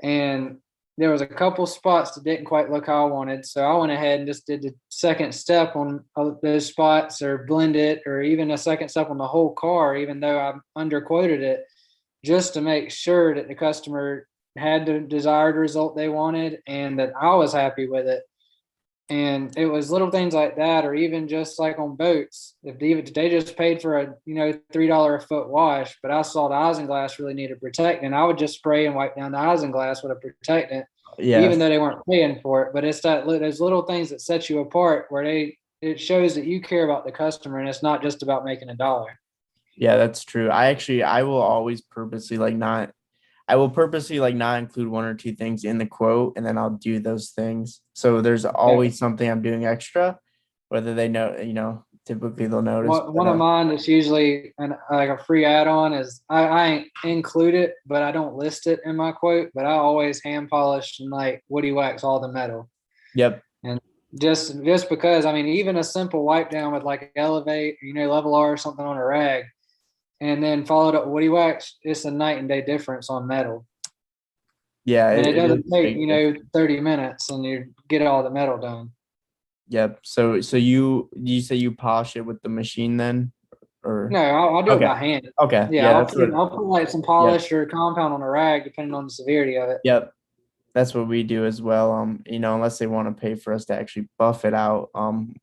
A: and there was a couple spots that didn't quite look how I wanted. So I went ahead and just did the second step on those spots or blend it or even a second step on the whole car, even though I underquoted it, just to make sure that the customer had the desired result they wanted and that I was happy with it. And it was little things like that, or even just like on boats, if they just paid for a $3 a foot wash, but I saw the isinglass really needed protecting, I would just spray and wipe down the isinglass with a protectant, even
B: Yes.
A: though they weren't paying for it. But it's those little things that set you apart, where it shows that you care about the customer, and it's not just about making a dollar.
B: Yeah, that's true. I will always purposely like not I will purposely like not include one or two things in the quote, and then I'll do those things. So there's
A: Yeah.
B: always something I'm doing extra, whether they know, typically they'll notice.
A: One
B: But
A: of mine that's usually like a free add-on is I include it, but I don't list it in my quote. But I always hand polish and like woody wax all the metal.
B: yep.
A: And just because, I mean, even a simple wipe down with like Elevate, Level R or something on a rag, and then followed up with woody wax, it's a night and day difference on metal.
B: Yeah,
A: And it
B: it is
A: doesn't
B: a
A: take,
B: big difference.
A: 30 minutes and you get all the metal done.
B: Yep. So you say you polish it with the machine then, or
A: No, I'll do it
B: okay,
A: by hand.
B: okay,
A: Yeah,
B: yeah, that's what.
A: I'll put like some
B: Yep,
A: polish or compound on a rag, depending on the severity of it.
B: yep. That's what we do as well. Unless they want to pay for us to actually buff it out,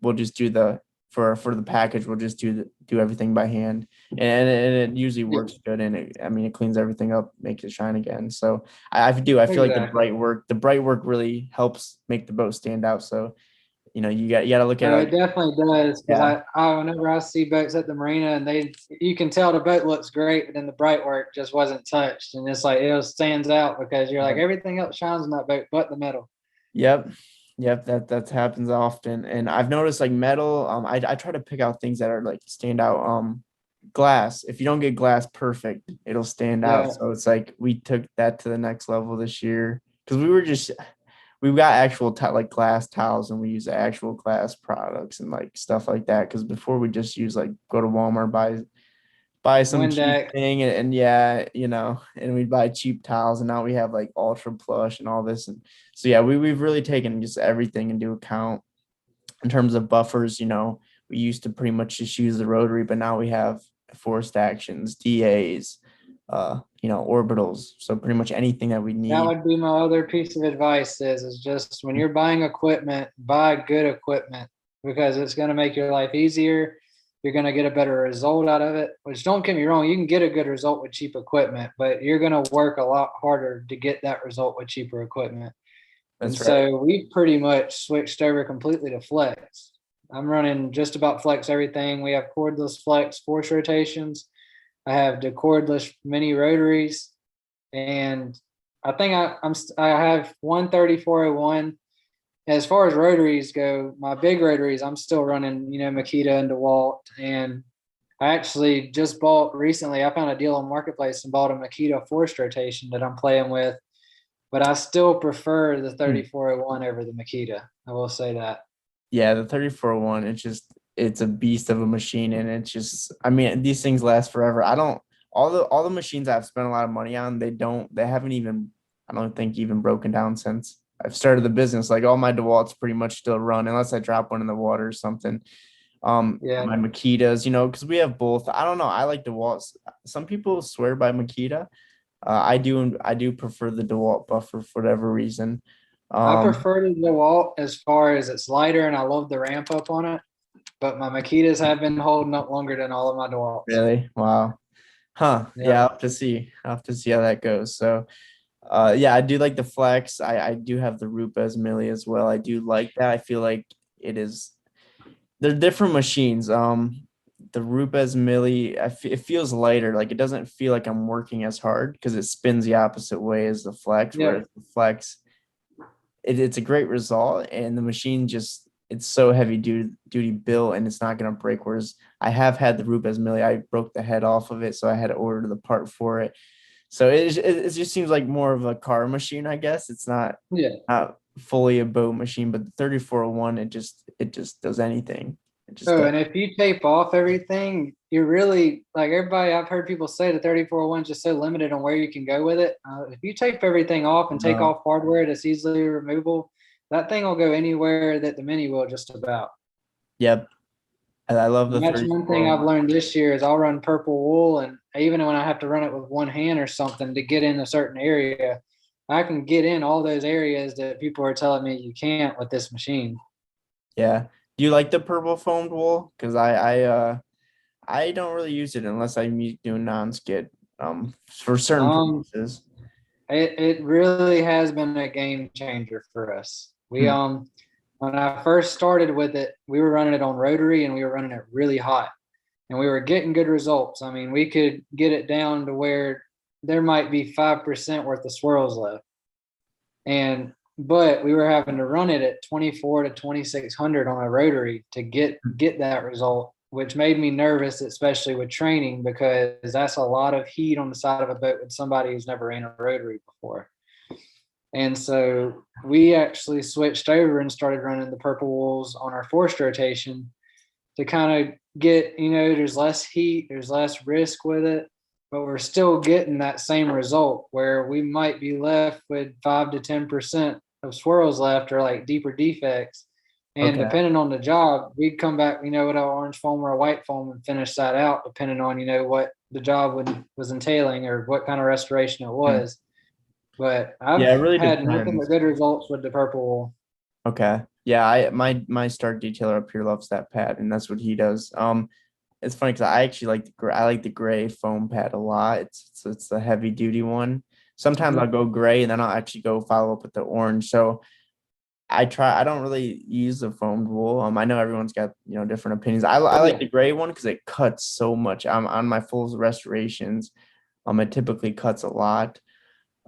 B: we'll just do the for the package. We'll just do everything by hand, and it usually
A: Yeah,
B: works good. And it cleans everything up, makes it shine again. So I feel like
A: exactly.
B: the bright work really helps make the boat stand out. So you got to look at
A: No,
B: it
A: it
B: like,
A: definitely does because
B: yeah.
A: whenever I see boats at the marina and you can tell the boat looks great, but then the bright work just wasn't touched, and it's like it stands out because you're like everything else shines in that boat but the metal.
B: Yep. Yep. That happens often. And I've noticed like metal, I try to pick out things that are like stand out. Glass. If you don't get glass perfect, it'll stand out.
A: Yeah,
B: So it's like we took that to the next level this year because we've got actual like glass tiles, and we use actual glass products and like stuff like that. Because before we just use like go to Walmart, buy some cheap
A: Windex.
B: thing, and yeah, and we buy cheap towels, and now we have like ultra plush and all this. And so yeah, we've really taken just everything into account in terms of buffers. We used to pretty much just use the rotary, but now we have forced actions, DAs, orbitals. So pretty much anything that we
A: That
B: need.
A: would be my other piece of advice is just when you're buying equipment, buy good equipment because it's going to make your life easier. You're going to get a better result out of it, which don't get me wrong, you can get a good result with cheap equipment, but you're going to work a lot harder to get that result with cheaper equipment. And
B: That's right.
A: so we pretty much switched over completely to flex. I'm running just about flex everything. We have cordless flex force rotations. I have the cordless mini rotaries, and I think I have 13401. As far as rotaries go, my big rotaries, I'm still running, Makita and DeWalt. And I actually just bought recently, I found a deal on Marketplace and bought a Makita forced rotation that I'm playing with. But I still prefer the
B: Hmm.
A: 3401 over the Makita. I will say that.
B: Yeah, the 3401, it's a beast of a machine, and it's just, I mean, these things last forever. I don't all the machines I've spent a lot of money on, they haven't even, I don't think, even broken down since I've started the business. Like all my DeWalt's pretty much still run unless I drop one in the water or something.
A: Yeah.
B: My Makitas, because we have both. I don't know. I like DeWalt's. Some people swear by Makita. I do prefer the DeWalt buffer for whatever reason.
A: I
B: Um,
A: prefer the DeWalt as far as it's lighter and I love the ramp up on it. But my Makitas have been holding up longer than all of my DeWalts.
B: really? Wow. Huh.
A: Yeah.
B: Yeah, I'll have to see. I'll have to see how that goes. So yeah, I do like the flex. I do have the Rupes Millie as well. I do like that. I feel like they're different machines. The Rupes Millie, it feels lighter. Like it doesn't feel like I'm working as hard because it spins the opposite way as the flex,
A: Yeah.
B: whereas the flex, it's a great result, and the machine just, it's so heavy duty built, and it's not going to break. Whereas I have had the Rupes Millie, I broke the head off of it, so I had to order the part for it. So it just seems like more of a car machine, I guess. It's
A: Yeah.
B: not fully a boat machine, but the 3401, it just does anything. It just
A: Oh,
B: does.
A: and if you tape off everything, you're really like everybody. I've heard people say the 3401 is just so limited on where you can go with it. If you tape everything off and take
B: No.
A: off hardware that's easily removable, that thing will go anywhere that the Mini will just about.
B: Yep. And I love the
A: And that's one thing I've
B: 3401.
A: learned this year is I'll run purple wool, and even when I have to run it with one hand or something to get in a certain area, I can get in all those areas that people are telling me you can't with this machine.
B: Yeah. Do you like the purple foamed wool? Because I don't really use it unless I'm doing non-skid for certain
A: Um,
B: purposes.
A: it really has been a game changer for us. We
B: Hmm.
A: when I first started with it, we were running it on rotary and we were running it really hot. and we were getting good results. I mean, we could get it down to where there might be 5% worth of swirls left. But we were having to run it at 24 to 2600 on a rotary to get that result, which made me nervous, especially with training, because that's a lot of heat on the side of a boat with somebody who's never ran a rotary before. And so we actually switched over and started running the purple wools on our forced rotation to kind of get, there's less heat, there's less risk with it, but we're still getting that same result where we might be left with 5 to 10% of swirls left or like deeper defects. And depending on the job, we'd come back, with an orange foam or a white foam and finish that out, depending on, what the job was entailing or what kind of restoration it was. But I've
B: really
A: had nothing but good results with the purple wool.
B: Okay. Yeah, my Stark detailer up here loves that pad, and that's what he does. It's funny because I actually like the gray foam pad a lot. It's the heavy duty one. Sometimes I'll go gray and then I'll actually go follow up with the orange. So I don't really use the foamed wool. I know everyone's got different opinions. I like the gray one because it cuts so much. On my full restorations, it typically cuts a lot.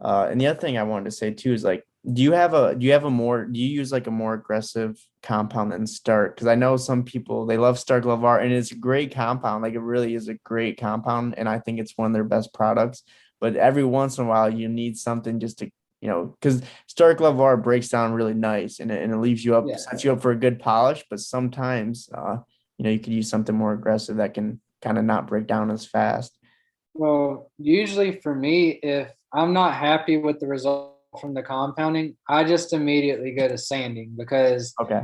B: And the other thing I wanted to say too is do you use like a more aggressive compound than Stark? Because I know some people, they love Stark Lavar and it's a great compound. Like it really is a great compound. And I think it's one of their best products, but every once in a while you need something just to, because Stark Lavar breaks down really nice and it leaves you up, sets you up for a good polish. But sometimes, you could use something more aggressive that can kind of not break down as fast.
A: Well, usually for me, if I'm not happy with the result from the compounding, I just immediately go to sanding because my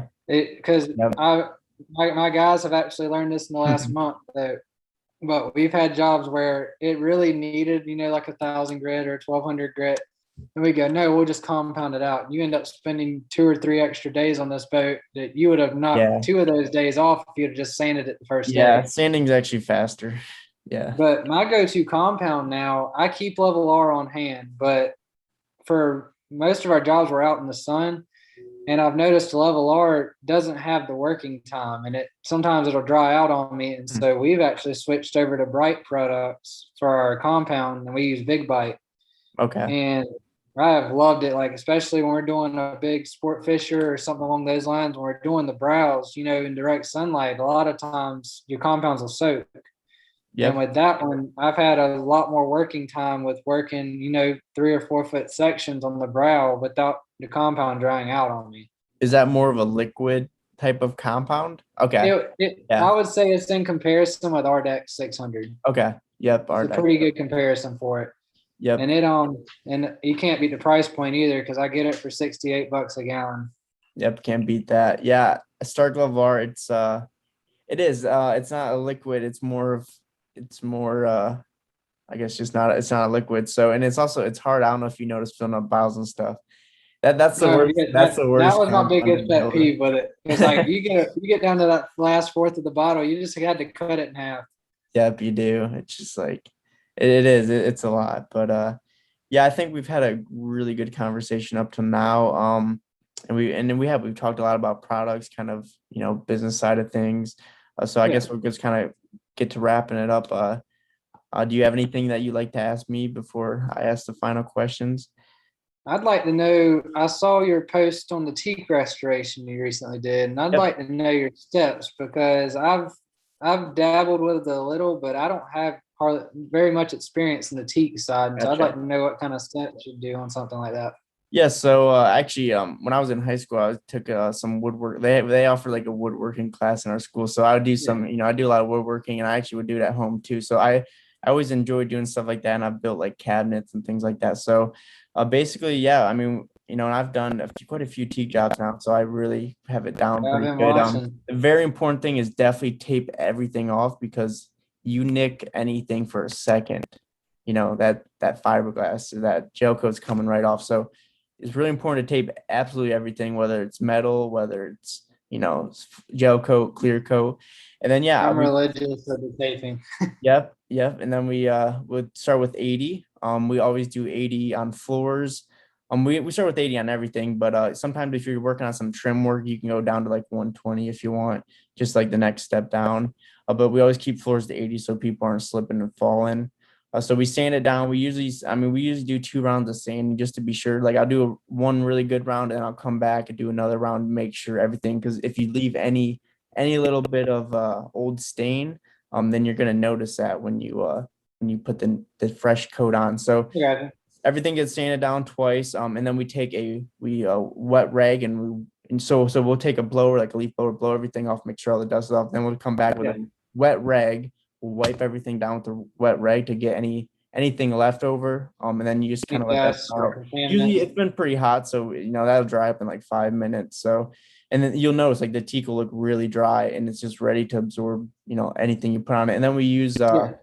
A: guys have actually learned this in the last month but we've had jobs where it really needed, like 1,000 grit or 1,200 grit. And we go, no, we'll just compound it out. You end up spending 2 or 3 extra days on this boat that you would have knocked 2 of those days off if you'd have just sanded it the first day.
B: Yeah, sanding's actually faster. Yeah.
A: But my go-to compound now, I keep level R on hand, but for most of our jobs, we're out in the sun. And I've noticed level R doesn't have the working time and sometimes it'll dry out on me. And so we've actually switched over to Bright products for our compound and we use Big Bite.
B: Okay.
A: And I've loved it, especially when we're doing a big sport fisher or something along those lines, when we're doing the brows, in direct sunlight, a lot of times your compounds will soak. Yep. And with that one, I've had a lot more working time with working, 3 or 4 foot sections on the brow without the compound drying out on me.
B: Is that more of a liquid type of compound? Okay.
A: I would say it's in comparison with RDEX 600.
B: Okay. Yep.
A: It's a pretty good comparison for it.
B: Yep.
A: And and you can't beat the price point either because I get it for $68 a gallon.
B: Yep. Can't beat that. Yeah. Stark Lavar, it's not a liquid. It's more I guess it's not a liquid. So, and it's hard. I don't know if you noticed filling up bottles and stuff. That's the worst. That's the worst.
A: That was my biggest pet peeve with it. It's like you get down to that last fourth of the bottle, you just had to cut it in half.
B: Yep, you do. It's just like it's a lot. But yeah, I think we've had a really good conversation up to now. And we've talked a lot about products, kind of, business side of things. So I guess we'll just kind of get to wrapping it up. Do you have anything that you'd like to ask me before I ask the final questions?
A: I'd like to know, I saw your post on the teak restoration you recently did, and I'd like to know your steps because I've dabbled with it a little, but I don't have very much experience in the teak side. So I'd like to know what kind of steps you do on something like that.
B: Yeah, so actually, when I was in high school, I took some woodwork. They offer like a woodworking class in our school, so I would do some. I do a lot of woodworking, and I actually would do it at home too. So I always enjoyed doing stuff like that, and I've built like cabinets and things like that. So basically, yeah, I mean, and I've done quite a few teak jobs now, so I really have it down pretty good. The very important thing is definitely tape everything off because you nick anything for a second, that fiberglass or that gel coat's coming right off. So it's really important to tape absolutely everything, whether it's metal, whether it's, gel coat, clear coat. And then,
A: I'm religious of the taping.
B: Yep. And then we would start with 80. We always do 80 on floors. We start with 80 on everything, but sometimes if you're working on some trim work, you can go down to like 120 if you want, just like the next step down. But we always keep floors to 80 so people aren't slipping and falling. So we sand it down. We usually do 2 rounds of sanding just to be sure. Like I'll do one really good round and I'll come back and do another round, make sure everything. Because if you leave any little bit of old stain, then you're gonna notice that when you put the fresh coat on. So
A: Yeah.
B: everything gets sanded down twice. And then we take a wet rag so we'll take a blower, like a leaf blower, blow everything off, make sure all the dust is off. Then we'll come back with a wet rag. We'll wipe everything down with the wet rag to get anything left over. And then you just kind of let that dry. Usually it's been pretty hot, so that'll dry up in like 5 minutes. So, and then you'll notice like the teak will look really dry and it's just ready to absorb anything you put on it. And then we use I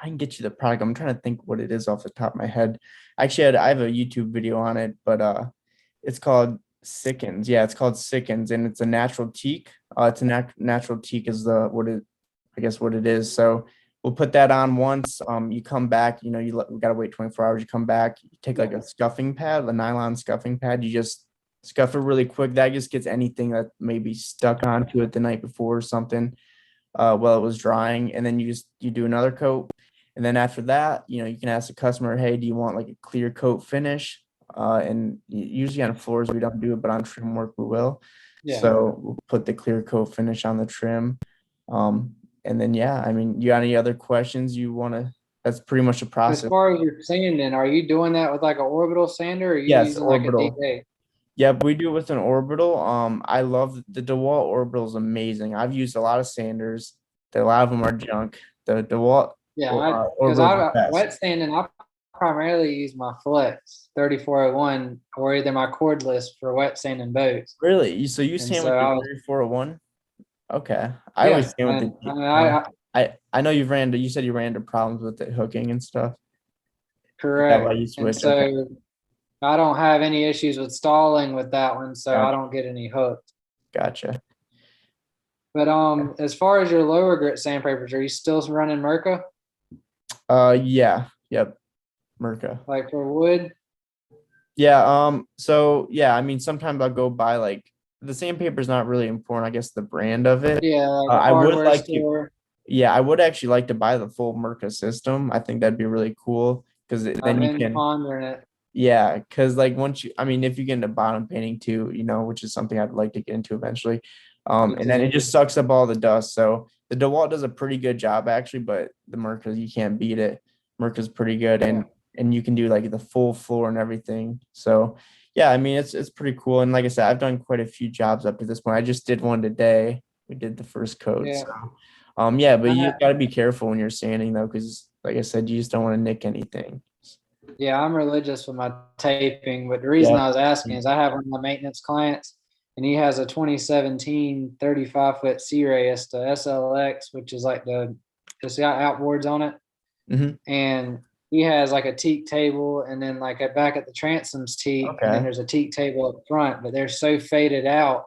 B: can get you the product. I'm trying to think what it is off the top of my head. Actually, I have a YouTube video on it, but it's called Sickens. Yeah, it's called Sickens, and it's a natural teak. It's a natural teak is what it is. So we'll put that on once. You come back. We gotta wait 24 hours. You come back. You take like a scuffing pad, a nylon scuffing pad. You just scuff it really quick. That just gets anything that may be stuck onto it the night before or something while it was drying, and then you do another coat. And then after that, you can ask the customer, hey, do you want like a clear coat finish? And usually on floors, we don't do it, but on trim work, we will.
A: Yeah.
B: So we'll put the clear coat finish on the trim. And then, you got any other questions you want to, that's pretty much the process.
A: As far as your sanding, are you doing that with like an orbital sander or are you using
B: orbital.
A: like a DK?
B: Yep, we do it with an orbital. I love the DeWalt orbital is amazing. I've used a lot of sanders. A lot of them are junk. The DeWalt.
A: Yeah, because I wet sanding, I primarily use my Flex 3401 or either my cordless for wet sanding boats.
B: Really? So you sand with your 3401? Okay. I always sand with the I know you said you ran into problems with it hooking and stuff.
A: Correct. And so I don't have any issues with stalling with that one, so I don't get any hooked.
B: Gotcha.
A: But as far as your lower grit sandpapers, are you still running Mirka?
B: Yeah. Yep. Mirka.
A: Like for wood?
B: Yeah. So yeah, sometimes I'll go buy like the sandpaper is not really important. I guess the brand of it.
A: Yeah. Like
B: I would like
A: store.
B: Yeah, I would actually like to buy the full Mirka system. I think that'd be really cool because then you can
A: pondering it.
B: Yeah, because like once if you get into bottom painting too, which is something I'd like to get into eventually. And then it just sucks up all the dust. So the DeWalt does a pretty good job actually, but the Mirka, you can't beat it. Mirka's pretty good, and you can do like the full floor and everything. So yeah, it's pretty cool. And like I said, I've done quite a few jobs up to this point. I just did one today. We did the first coat.
A: Yeah.
B: So but you got to be careful when you're sanding though, because like I said, you just don't want to nick anything.
A: Yeah, I'm religious with my taping, but the reason I was asking is I have one of my maintenance clients, and he has a 2017 35-foot Sea Ray. It's the SLX, which is like just got outboards on it.
B: Mm-hmm.
A: And he has like a teak table, and then like back at the transoms teak, and then there's a teak table up front, but they're so faded out.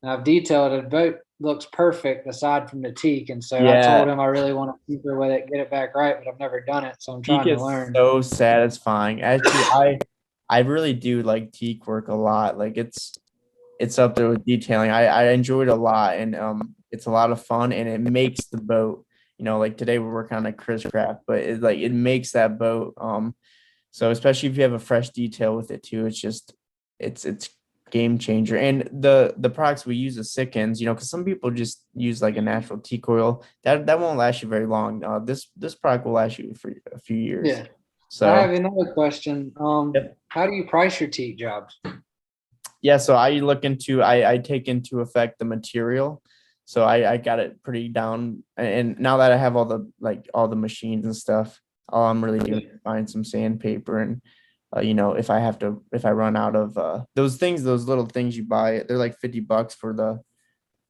A: And I've detailed it. The boat looks perfect aside from the teak, and so I told him I really want to tinker with it, get it back right, but I've never done it, so I'm trying to learn.
B: So satisfying. Actually, I really do like teak work a lot. Like it's up there with detailing. I enjoy it a lot, and it's a lot of fun, and it makes the boat. Like today we're working on a Chris Craft, but it makes that boat. So especially if you have a fresh detail with it too, it's game changer. And the products we use is Sickens, because some people just use like a natural teak oil that won't last you very long. This product will last you for a few years.
A: Yeah.
B: So
A: I have another question. How do you price your teak jobs?
B: Yeah, so I take into effect the material. So I got it pretty down, and now that I have all the machines and stuff, all I'm really doing is find some sandpaper and if I run out of those little things you buy, they're like $50 for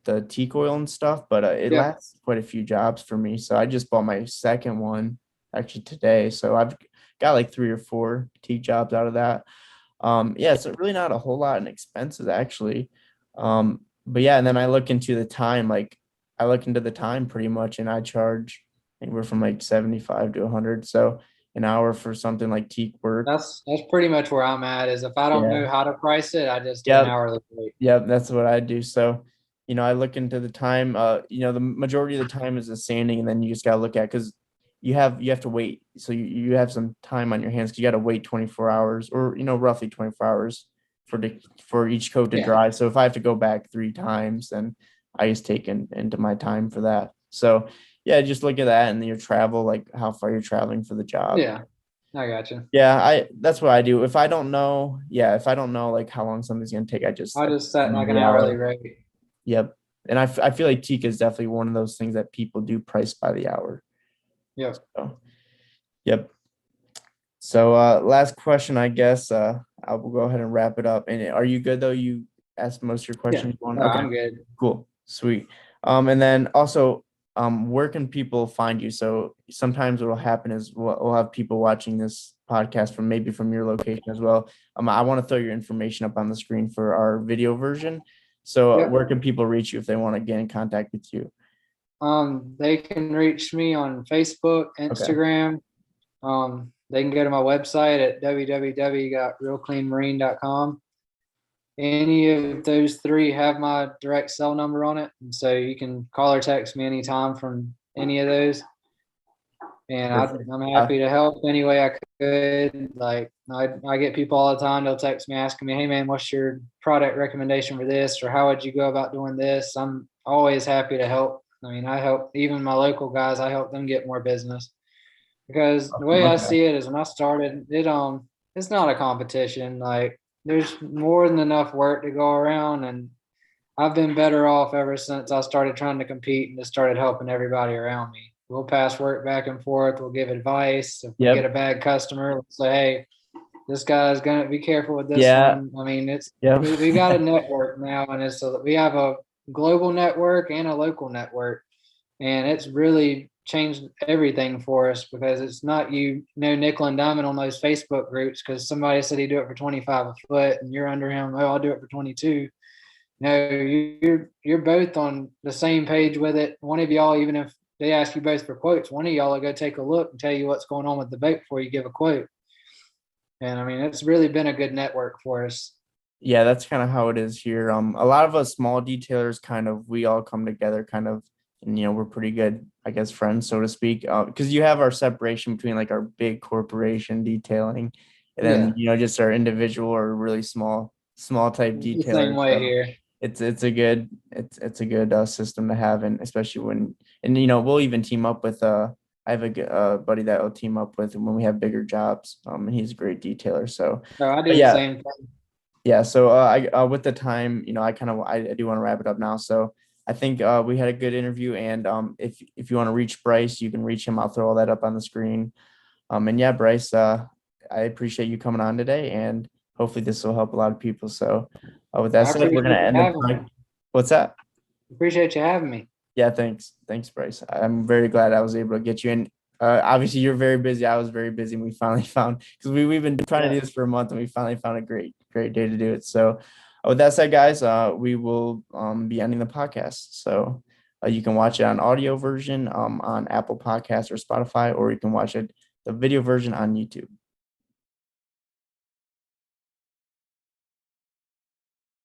B: the teak oil and stuff, but it lasts quite a few jobs for me. So I just bought my second one actually today. So I've got like 3 or 4 teak jobs out of that. So really not a whole lot in expenses actually. But yeah, and then I look into the time, pretty much, and I charge anywhere from like 75 to 100. So, an hour for something like Teak work.
A: That's pretty much where I'm at. Is if I don't know
B: Yeah.
A: how to price it, I just do an
B: Yep.
A: hourly rate.
B: Yep. That's what I do. So, I look into the time, the majority of the time is the sanding, and then you just got to look at, because you have to wait. So you have some time on your hands, 'cause you got to wait 24 hours or, roughly 24 hours for each coat to
A: Yeah.
B: dry. So if I have to go back 3 times, then I just take into my time for that. So yeah, just look at that and your travel, like how far you're traveling for the job.
A: Yeah, I got you.
B: Yeah, that's what I do. If I don't know, like how long something's gonna take, I
A: I
B: I
A: just set
B: do
A: like an
B: the
A: hourly
B: hour.
A: rate.
B: Yep. And I feel like Teak is definitely one of those things that people do price by the hour.
A: Yep.
B: So, yep. So last question, I guess. I will go ahead and wrap it up. And are you good though? You asked most of your
A: Yeah.
B: questions.
A: No,
B: Okay,
A: I'm good.
B: cool, sweet. And then also, where can people find you? So sometimes what will happen is we'll have people watching this podcast from your location as well. I want to throw your information up on the screen for our video version. So
A: Yep.
B: where can people reach you if they want to get in contact with you?
A: They can reach me on Facebook,
B: Okay.
A: Instagram. They can go to my website at www.realcleanmarine.com. Any of those three have my direct cell number on it, and so you can call or text me anytime from any of those. And
B: Perfect.
A: I'm happy to help any way I could. Like I get people all the time. They'll text me asking me, "Hey man, what's your product recommendation for this?" Or "How would you go about doing this?" I'm always happy to help. I mean, I help even my local guys. I help them get more business because the way I
B: Okay.
A: see it is when I started, it's not a competition. Like there's more than enough work to go around, and I've been better off ever since I started trying to compete and just started helping everybody around me. We'll pass work back and forth. We'll give advice. If we get a
B: Yep.
A: bad customer, we'll say, "Hey, this guy's gonna be careful with this
B: Yeah.
A: one." I mean,
B: Yep.
A: we got a network now, and it's so that we have a global network and a local network, and it's really changed everything for us because it's not nickel and diamond on those Facebook groups because somebody said he'd do it for 25 a foot, and you're under him. Oh, I'll do it for 22. No, you're both on the same page with it. One of y'all, even if they ask you both for quotes, one of y'all will go take a look and tell you what's going on with the boat before you give a quote. And I mean, it's really been a good network for us.
B: Yeah, that's kind of how it is here. A lot of us small detailers we all come together and we're pretty good, I guess, friends, so to speak. Because you have our separation between like our big corporation detailing and
A: Yeah,
B: then, just our individual or really small type
A: it's the same
B: detailers.
A: way
B: So
A: here.
B: it's a good system to have, and especially we'll even team up with I have a buddy that will team up with when we have bigger jobs. And he's a great detailer. So
A: So I do
B: but
A: the
B: yeah,
A: same thing.
B: yeah. So with the time, I do want to wrap it up now. So I think we had a good interview, and if you want to reach Brice, you can reach him. I'll throw all that up on the screen. And yeah, Brice, I appreciate you coming on today, and hopefully this will help a lot of people. So with that
A: I
B: said, we're
A: appreciate
B: gonna
A: you
B: end the
A: having me.
B: podcast. What's that?
A: Appreciate you having me.
B: Yeah, thanks, Brice. I'm very glad I was able to get you in. Obviously, you're very busy. I was very busy, and we finally found, because we've been trying to
A: Yeah,
B: do this for a month, and we finally found a great day to do it. So, with that said, guys, we will be ending the podcast. So, you can watch it on audio version on Apple Podcasts or Spotify, or you can watch it the video version on YouTube.